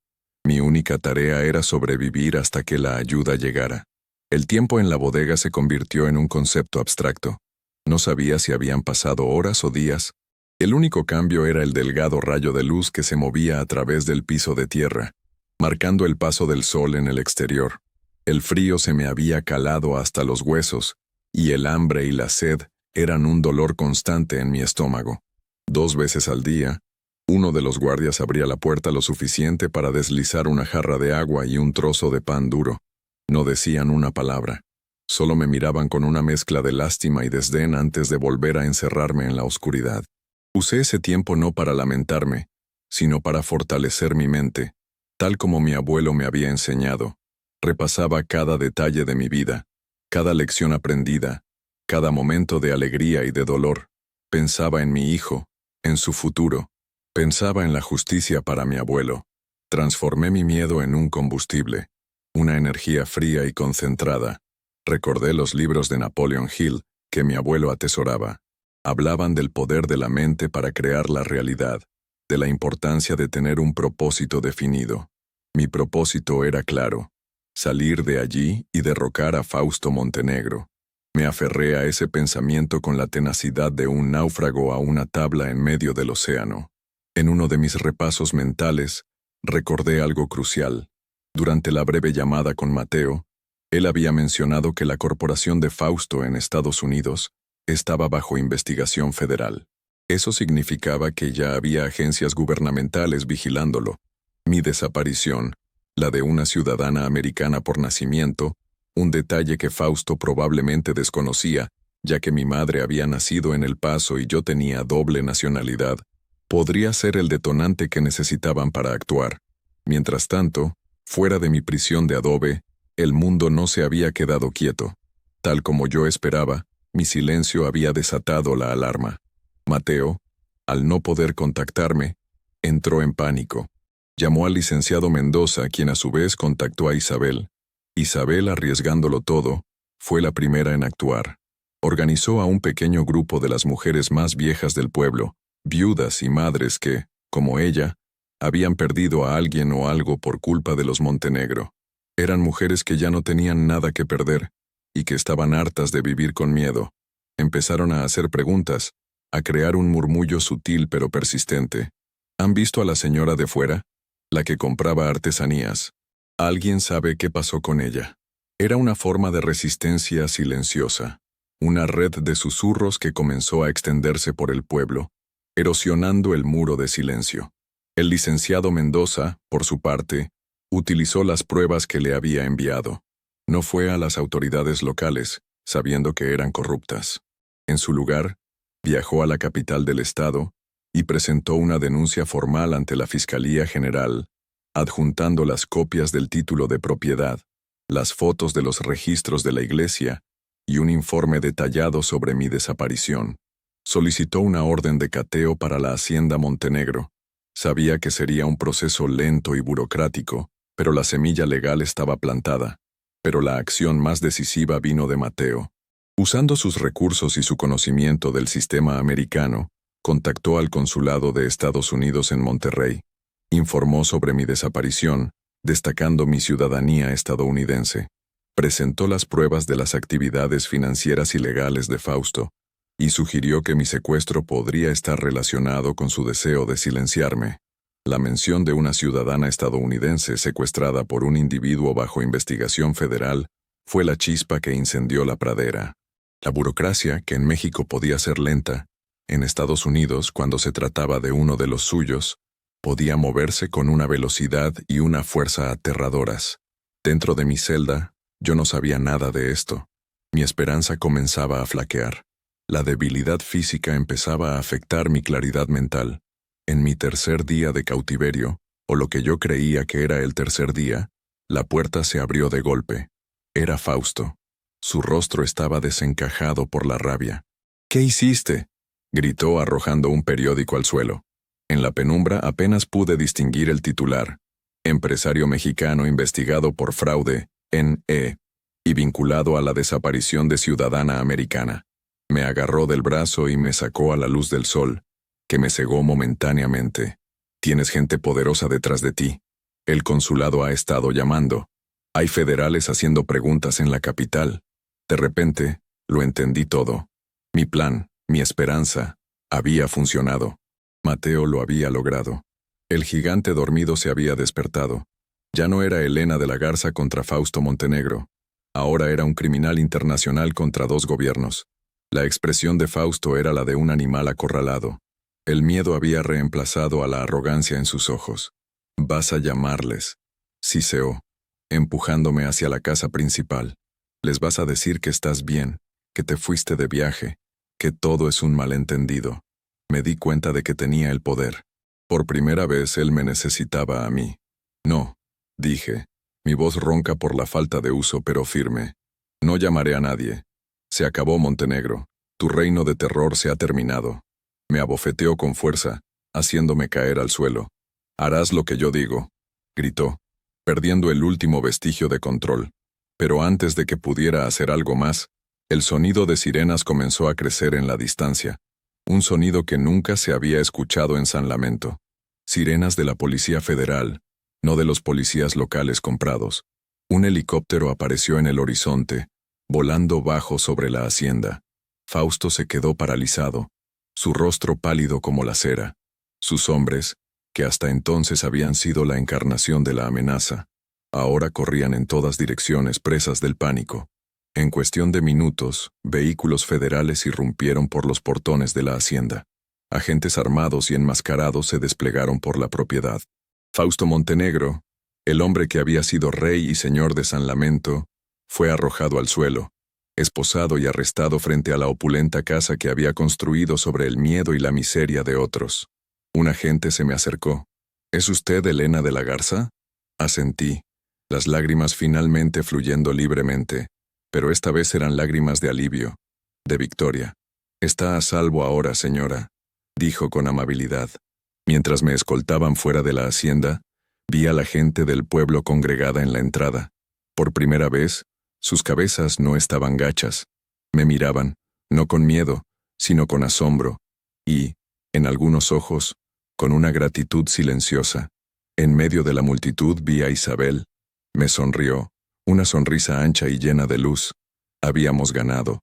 mi única tarea era sobrevivir hasta que la ayuda llegara. El tiempo en la bodega se convirtió en un concepto abstracto. No sabía si habían pasado horas o días. El único cambio era el delgado rayo de luz que se movía a través del piso de tierra, marcando el paso del sol en el exterior. El frío se me había calado hasta los huesos, y el hambre y la sed eran un dolor constante en mi estómago. 2 veces al día, uno de los guardias abría la puerta lo suficiente para deslizar una jarra de agua y un trozo de pan duro. No decían una palabra. Solo me miraban con una mezcla de lástima y desdén antes de volver a encerrarme en la oscuridad. Usé ese tiempo no para lamentarme, sino para fortalecer mi mente, tal como mi abuelo me había enseñado. Repasaba cada detalle de mi vida, cada lección aprendida, cada momento de alegría y de dolor. Pensaba en mi hijo, en su futuro. Pensaba en la justicia para mi abuelo. Transformé mi miedo en un combustible, una energía fría y concentrada. Recordé los libros de Napoleon Hill que mi abuelo atesoraba. Hablaban del poder de la mente para crear la realidad, de la importancia de tener un propósito definido. Mi propósito era claro: salir de allí y derrocar a Fausto Montenegro. Me aferré a ese pensamiento con la tenacidad de un náufrago a una tabla en medio del océano. En uno de mis repasos mentales, recordé algo crucial. Durante la breve llamada con Mateo, él había mencionado que la corporación de Fausto en Estados Unidos estaba bajo investigación federal. Eso significaba que ya había agencias gubernamentales vigilándolo. Mi desaparición, la de una ciudadana americana por nacimiento, un detalle que Fausto probablemente desconocía, ya que mi madre había nacido en El Paso y yo tenía doble nacionalidad, podría ser el detonante que necesitaban para actuar. Mientras tanto, fuera de mi prisión de adobe, el mundo no se había quedado quieto. Tal como yo esperaba, mi silencio había desatado la alarma. Mateo, al no poder contactarme, entró en pánico. Llamó al licenciado Mendoza, quien a su vez contactó a Isabel. Isabel, arriesgándolo todo, fue la primera en actuar. Organizó a un pequeño grupo de las mujeres más viejas del pueblo, viudas y madres que, como ella, habían perdido a alguien o algo por culpa de los Montenegro. Eran mujeres que ya no tenían nada que perder y que estaban hartas de vivir con miedo. Empezaron a hacer preguntas, a crear un murmullo sutil pero persistente. ¿Han visto a la señora de fuera? La que compraba artesanías. ¿Alguien sabe qué pasó con ella? Era una forma de resistencia silenciosa, una red de susurros que comenzó a extenderse por el pueblo, erosionando el muro de silencio. El licenciado Mendoza, por su parte, utilizó las pruebas que le había enviado. No fue a las autoridades locales, sabiendo que eran corruptas. En su lugar, viajó a la capital del estado y presentó una denuncia formal ante la Fiscalía General, adjuntando las copias del título de propiedad, las fotos de los registros de la iglesia y un informe detallado sobre mi desaparición. Solicitó una orden de cateo para la Hacienda Montenegro. Sabía que sería un proceso lento y burocrático, pero la semilla legal estaba plantada. Pero la acción más decisiva vino de Mateo. Usando sus recursos y su conocimiento del sistema americano, contactó al consulado de Estados Unidos en Monterrey. Informó sobre mi desaparición, destacando mi ciudadanía estadounidense. Presentó las pruebas de las actividades financieras ilegales de Fausto, y sugirió que mi secuestro podría estar relacionado con su deseo de silenciarme. La mención de una ciudadana estadounidense secuestrada por un individuo bajo investigación federal fue la chispa que incendió la pradera. La burocracia, que en México podía ser lenta, en Estados Unidos, cuando se trataba de uno de los suyos, podía moverse con una velocidad y una fuerza aterradoras. Dentro de mi celda, yo no sabía nada de esto. Mi esperanza comenzaba a flaquear. La debilidad física empezaba a afectar mi claridad mental. En mi tercer día de cautiverio, o lo que yo creía que era el tercer día, la puerta se abrió de golpe. Era Fausto. Su rostro estaba desencajado por la rabia. «¿Qué hiciste?», gritó arrojando un periódico al suelo. En la penumbra apenas pude distinguir el titular: empresario mexicano investigado por fraude, N.E., y vinculado a la desaparición de ciudadana americana. Me agarró del brazo y me sacó a la luz del sol, que me cegó momentáneamente. «Tienes gente poderosa detrás de ti. El consulado ha estado llamando. Hay federales haciendo preguntas en la capital». De repente, lo entendí todo. Mi plan, mi esperanza, había funcionado. Mateo lo había logrado. El gigante dormido se había despertado. Ya no era Elena de la Garza contra Fausto Montenegro. Ahora era un criminal internacional contra dos gobiernos. La expresión de Fausto era la de un animal acorralado. El miedo había reemplazado a la arrogancia en sus ojos. «Vas a llamarles», siseó, empujándome hacia la casa principal. «Les vas a decir que estás bien, que te fuiste de viaje, que todo es un malentendido». Me di cuenta de que tenía el poder. Por primera vez él me necesitaba a mí. «No», dije, mi voz ronca por la falta de uso pero firme. «No llamaré a nadie. Se acabó, Montenegro. Tu reino de terror se ha terminado». Me abofeteó con fuerza, haciéndome caer al suelo. «Harás lo que yo digo», gritó, perdiendo el último vestigio de control. Pero antes de que pudiera hacer algo más, el sonido de sirenas comenzó a crecer en la distancia. Un sonido que nunca se había escuchado en San Lamento. Sirenas de la Policía Federal, no de los policías locales comprados. Un helicóptero apareció en el horizonte, volando bajo sobre la hacienda. Fausto se quedó paralizado, su rostro pálido como la cera. Sus hombres, que hasta entonces habían sido la encarnación de la amenaza, ahora corrían en todas direcciones presas del pánico. En cuestión de minutos, vehículos federales irrumpieron por los portones de la hacienda. Agentes armados y enmascarados se desplegaron por la propiedad. Fausto Montenegro, el hombre que había sido rey y señor de San Lamento, fue arrojado al suelo, esposado y arrestado frente a la opulenta casa que había construido sobre el miedo y la miseria de otros. Un agente se me acercó. ¿Es usted Elena de la Garza? Asentí, las lágrimas finalmente fluyendo libremente, pero esta vez eran lágrimas de alivio, de victoria. Está a salvo ahora, señora, dijo con amabilidad. Mientras me escoltaban fuera de la hacienda, vi a la gente del pueblo congregada en la entrada. Por primera vez, sus cabezas no estaban gachas. Me miraban, no con miedo, sino con asombro, y, en algunos ojos, con una gratitud silenciosa. En medio de la multitud vi a Isabel. Me sonrió, una sonrisa ancha y llena de luz. Habíamos ganado.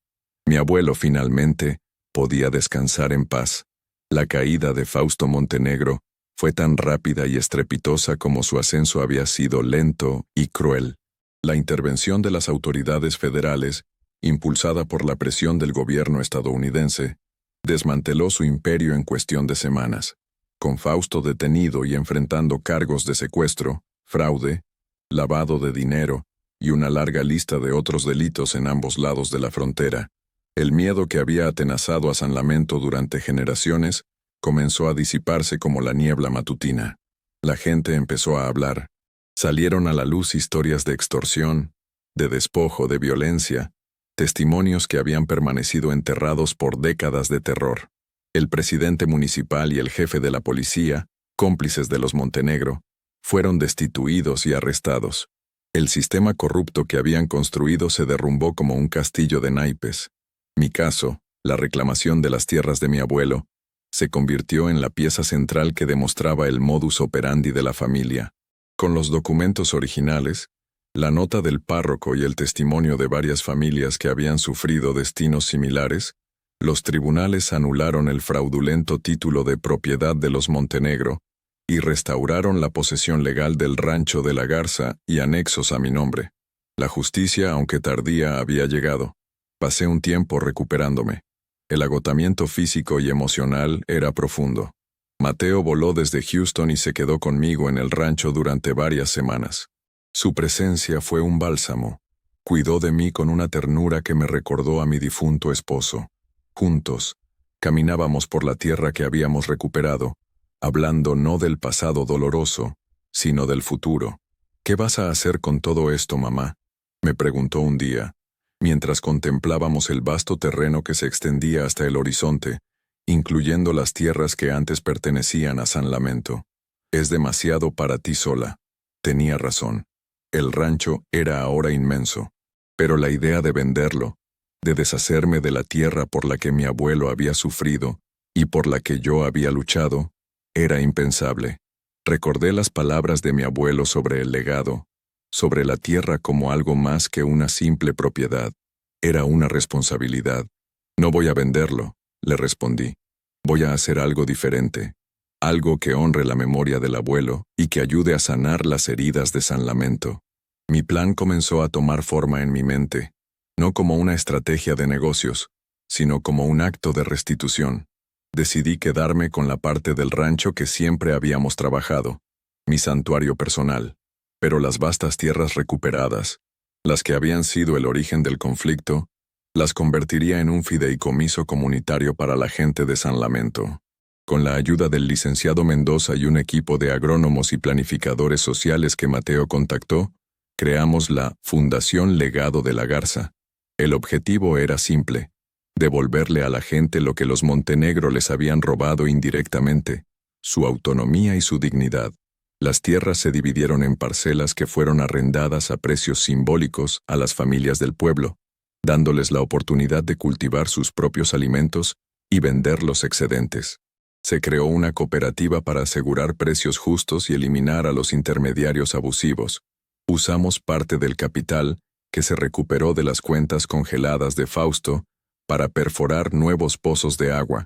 Mi abuelo finalmente podía descansar en paz. La caída de Fausto Montenegro fue tan rápida y estrepitosa como su ascenso había sido lento y cruel. La intervención de las autoridades federales, impulsada por la presión del gobierno estadounidense, desmanteló su imperio en cuestión de semanas. Con Fausto detenido y enfrentando cargos de secuestro, fraude, lavado de dinero y una larga lista de otros delitos en ambos lados de la frontera, el miedo que había atenazado a San Lamento durante generaciones comenzó a disiparse como la niebla matutina. La gente empezó a hablar. Salieron a la luz historias de extorsión, de despojo, de violencia, testimonios que habían permanecido enterrados por décadas de terror. El presidente municipal y el jefe de la policía, cómplices de los Montenegro, fueron destituidos y arrestados. El sistema corrupto que habían construido se derrumbó como un castillo de naipes. Mi caso, la reclamación de las tierras de mi abuelo, se convirtió en la pieza central que demostraba el modus operandi de la familia. Con los documentos originales, la nota del párroco y el testimonio de varias familias que habían sufrido destinos similares, los tribunales anularon el fraudulento título de propiedad de los Montenegro y restauraron la posesión legal del rancho de la Garza y anexos a mi nombre. La justicia, aunque tardía, había llegado. Pasé un tiempo recuperándome. El agotamiento físico y emocional era profundo. Mateo voló desde Houston y se quedó conmigo en el rancho durante varias semanas. Su presencia fue un bálsamo. Cuidó de mí con una ternura que me recordó a mi difunto esposo. Juntos, caminábamos por la tierra que habíamos recuperado, hablando no del pasado doloroso, sino del futuro. ¿Qué vas a hacer con todo esto, mamá?, me preguntó un día, mientras contemplábamos el vasto terreno que se extendía hasta el horizonte, incluyendo las tierras que antes pertenecían a San Lamento. Es demasiado para ti sola. Tenía razón. El rancho era ahora inmenso, pero la idea de venderlo, de deshacerme de la tierra por la que mi abuelo había sufrido y por la que yo había luchado, era impensable. Recordé las palabras de mi abuelo sobre el legado, sobre la tierra como algo más que una simple propiedad. Era una responsabilidad. No voy a venderlo, le respondí. Voy a hacer algo diferente, algo que honre la memoria del abuelo y que ayude a sanar las heridas de San Lamento. Mi plan comenzó a tomar forma en mi mente, no como una estrategia de negocios, sino como un acto de restitución. Decidí quedarme con la parte del rancho que siempre habíamos trabajado, mi santuario personal, pero las vastas tierras recuperadas, las que habían sido el origen del conflicto, las convertiría en un fideicomiso comunitario para la gente de San Lamento. Con la ayuda del licenciado Mendoza y un equipo de agrónomos y planificadores sociales que Mateo contactó, creamos la Fundación Legado de la Garza. El objetivo era simple: devolverle a la gente lo que los Montenegro les habían robado indirectamente, su autonomía y su dignidad. Las tierras se dividieron en parcelas que fueron arrendadas a precios simbólicos a las familias del pueblo, dándoles la oportunidad de cultivar sus propios alimentos y vender los excedentes. Se creó una cooperativa para asegurar precios justos y eliminar a los intermediarios abusivos. Usamos parte del capital que se recuperó de las cuentas congeladas de Fausto para perforar nuevos pozos de agua,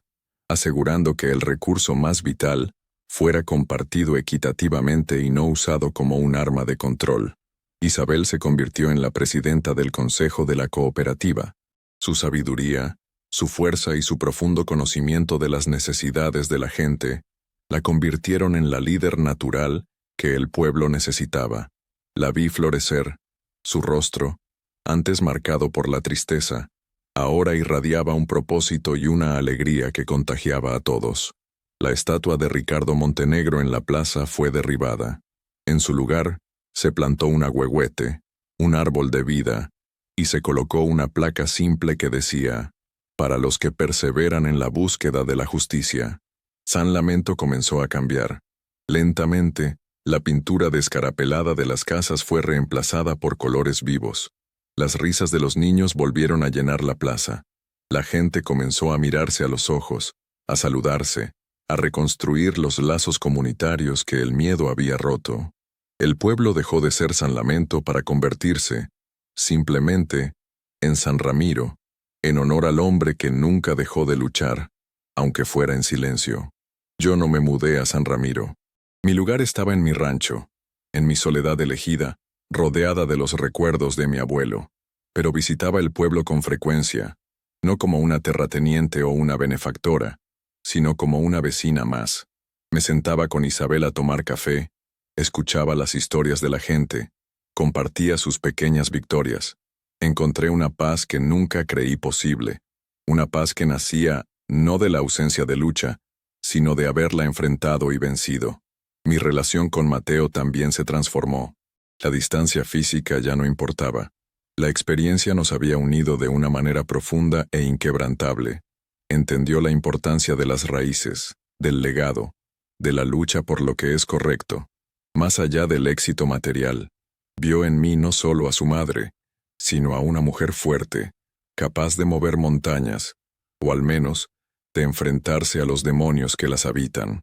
asegurando que el recurso más vital fuera compartido equitativamente y no usado como un arma de control. Isabel se convirtió en la presidenta del Consejo de la Cooperativa. Su sabiduría, su fuerza y su profundo conocimiento de las necesidades de la gente la convirtieron en la líder natural que el pueblo necesitaba. La vi florecer. Su rostro, antes marcado por la tristeza, ahora irradiaba un propósito y una alegría que contagiaba a todos. La estatua de Ricardo Montenegro en la plaza fue derribada. En su lugar, se plantó un ahuehuete, un árbol de vida, y se colocó una placa simple que decía: «Para los que perseveran en la búsqueda de la justicia». San Lamento comenzó a cambiar. Lentamente, la pintura descarapelada de las casas fue reemplazada por colores vivos. Las risas de los niños volvieron a llenar la plaza. La gente comenzó a mirarse a los ojos, a saludarse, a reconstruir los lazos comunitarios que el miedo había roto. El pueblo dejó de ser San Lamento para convertirse, simplemente, en San Ramiro, en honor al hombre que nunca dejó de luchar, aunque fuera en silencio. Yo no me mudé a San Ramiro. Mi lugar estaba en mi rancho, en mi soledad elegida, rodeada de los recuerdos de mi abuelo, pero visitaba el pueblo con frecuencia, no como una terrateniente o una benefactora, sino como una vecina más. Me sentaba con Isabel a tomar café, escuchaba las historias de la gente, compartía sus pequeñas victorias. Encontré una paz que nunca creí posible, una paz que nacía no de la ausencia de lucha, sino de haberla enfrentado y vencido. Mi relación con Mateo también se transformó. La distancia física ya no importaba. La experiencia nos había unido de una manera profunda e inquebrantable. Entendió la importancia de las raíces, del legado, de la lucha por lo que es correcto, más allá del éxito material. Vio en mí no solo a su madre, sino a una mujer fuerte, capaz de mover montañas, o al menos, de enfrentarse a los demonios que las habitan.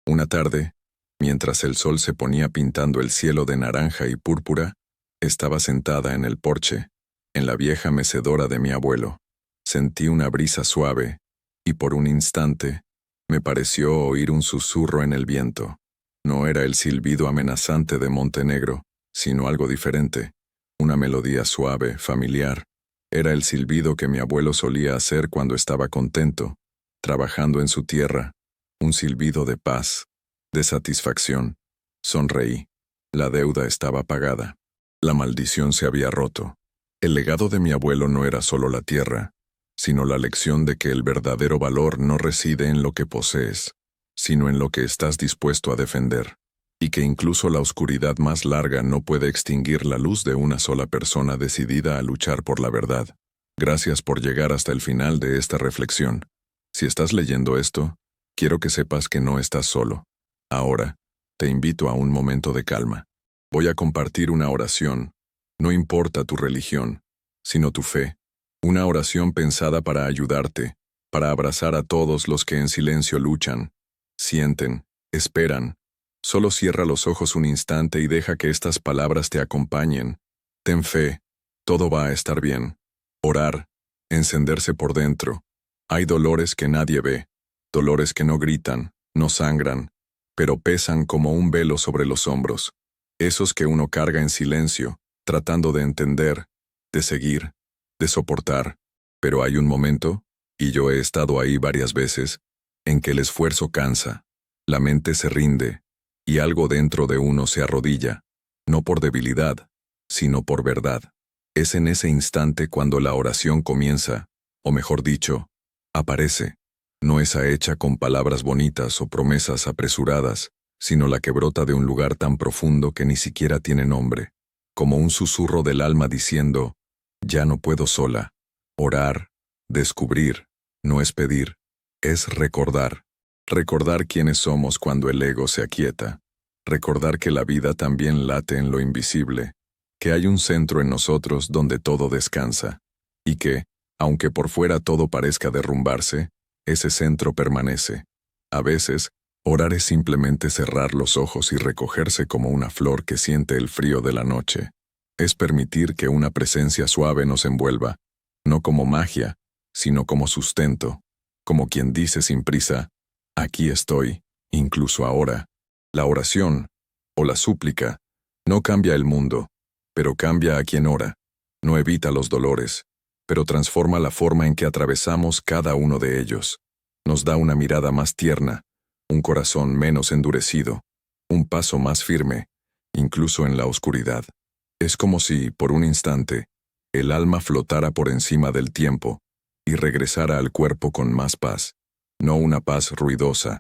Una tarde, mientras el sol se ponía pintando el cielo de naranja y púrpura, estaba sentada en el porche, en la vieja mecedora de mi abuelo. Sentí una brisa suave, y por un instante, me pareció oír un susurro en el viento. No era el silbido amenazante de Montenegro, sino algo diferente, una melodía suave, familiar. Era el silbido que mi abuelo solía hacer cuando estaba contento, trabajando en su tierra, un silbido de paz, de satisfacción. Sonreí. La deuda estaba pagada. La maldición se había roto. El legado de mi abuelo no era solo la tierra, sino la lección de que el verdadero valor no reside en lo que posees, sino en lo que estás dispuesto a defender, y que incluso la oscuridad más larga no puede extinguir la luz de una sola persona decidida a luchar por la verdad. Gracias por llegar hasta el final de esta reflexión. Si estás leyendo esto, quiero que sepas que no estás solo. Ahora, te invito a un momento de calma. Voy a compartir una oración. No importa tu religión, sino tu fe. Una oración pensada para ayudarte, para abrazar a todos los que en silencio luchan, sienten, esperan. Solo cierra los ojos un instante y deja que estas palabras te acompañen. Ten fe, todo va a estar bien. Orar, encenderse por dentro. Hay dolores que nadie ve, dolores que no gritan, no sangran, pero pesan como un velo sobre los hombros. Esos que uno carga en silencio, tratando de entender, de seguir, de soportar. Pero hay un momento, y yo he estado ahí varias veces, en que el esfuerzo cansa, la mente se rinde, y algo dentro de uno se arrodilla, no por debilidad, sino por verdad. Es en ese instante cuando la oración comienza, o mejor dicho, aparece. No esa hecha con palabras bonitas o promesas apresuradas, sino la que brota de un lugar tan profundo que ni siquiera tiene nombre, como un susurro del alma diciendo: ya no puedo sola. Orar, descubrir, no es pedir, es recordar. Recordar quiénes somos cuando el ego se aquieta. Recordar que la vida también late en lo invisible, que hay un centro en nosotros donde todo descansa, y que, aunque por fuera todo parezca derrumbarse, ese centro permanece. A veces, orar es simplemente cerrar los ojos y recogerse como una flor que siente el frío de la noche. Es permitir que una presencia suave nos envuelva, no como magia, sino como sustento, como quien dice sin prisa, aquí estoy, incluso ahora. La oración, o la súplica, no cambia el mundo, pero cambia a quien ora. No evita los dolores, pero transforma la forma en que atravesamos cada uno de ellos. Nos da una mirada más tierna, un corazón menos endurecido, un paso más firme, incluso en la oscuridad. Es como si, por un instante, el alma flotara por encima del tiempo y regresara al cuerpo con más paz. No una paz ruidosa,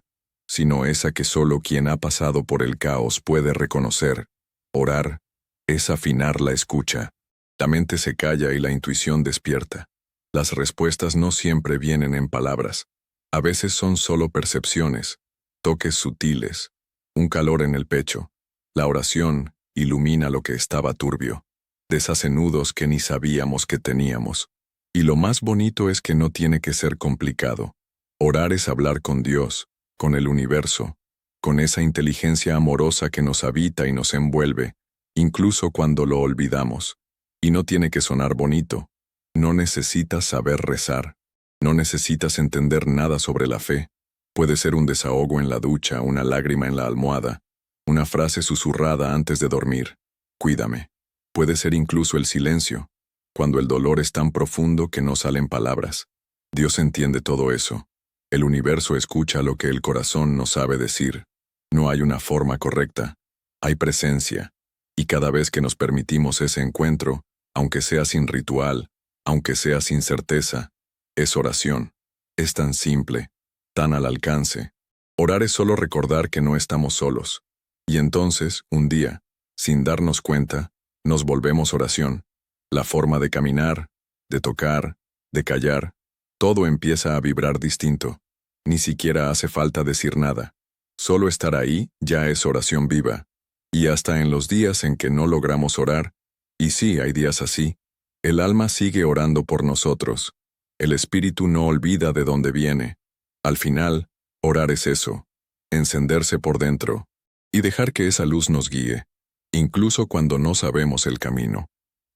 sino esa que solo quien ha pasado por el caos puede reconocer. Orar es afinar la escucha. La mente se calla y la intuición despierta. Las respuestas no siempre vienen en palabras. A veces son solo percepciones, toques sutiles, un calor en el pecho. La oración ilumina lo que estaba turbio, deshace nudos que ni sabíamos que teníamos. Y lo más bonito es que no tiene que ser complicado. Orar es hablar con Dios, con el universo, con esa inteligencia amorosa que nos habita y nos envuelve, incluso cuando lo olvidamos. Y no tiene que sonar bonito. No necesitas saber rezar. No necesitas entender nada sobre la fe. Puede ser un desahogo en la ducha, una lágrima en la almohada, una frase susurrada antes de dormir. Cuídame. Puede ser incluso el silencio, cuando el dolor es tan profundo que no salen palabras. Dios entiende todo eso. El universo escucha lo que el corazón no sabe decir. No hay una forma correcta. Hay presencia. Y cada vez que nos permitimos ese encuentro, aunque sea sin ritual, aunque sea sin certeza, es oración. Es tan simple, tan al alcance. Orar es solo recordar que no estamos solos. Y entonces, un día, sin darnos cuenta, nos volvemos oración. La forma de caminar, de tocar, de callar, todo empieza a vibrar distinto. Ni siquiera hace falta decir nada. Solo estar ahí ya es oración viva. Y hasta en los días en que no logramos orar, y sí hay días así, el alma sigue orando por nosotros. El espíritu no olvida de dónde viene. Al final, orar es eso, encenderse por dentro, y dejar que esa luz nos guíe, incluso cuando no sabemos el camino.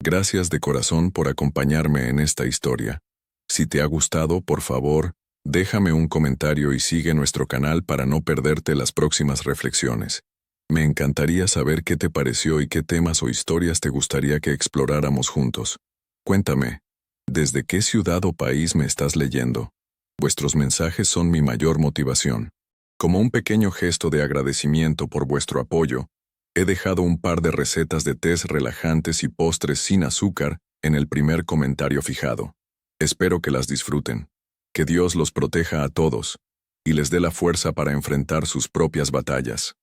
Gracias de corazón por acompañarme en esta historia. Si te ha gustado, por favor, déjame un comentario y sigue nuestro canal para no perderte las próximas reflexiones. Me encantaría saber qué te pareció y qué temas o historias te gustaría que exploráramos juntos. Cuéntame, ¿desde qué ciudad o país me estás leyendo? Vuestros mensajes son mi mayor motivación. Como un pequeño gesto de agradecimiento por vuestro apoyo, he dejado un par de recetas de tés relajantes y postres sin azúcar en el primer comentario fijado. Espero que las disfruten. Que Dios los proteja a todos y les dé la fuerza para enfrentar sus propias batallas.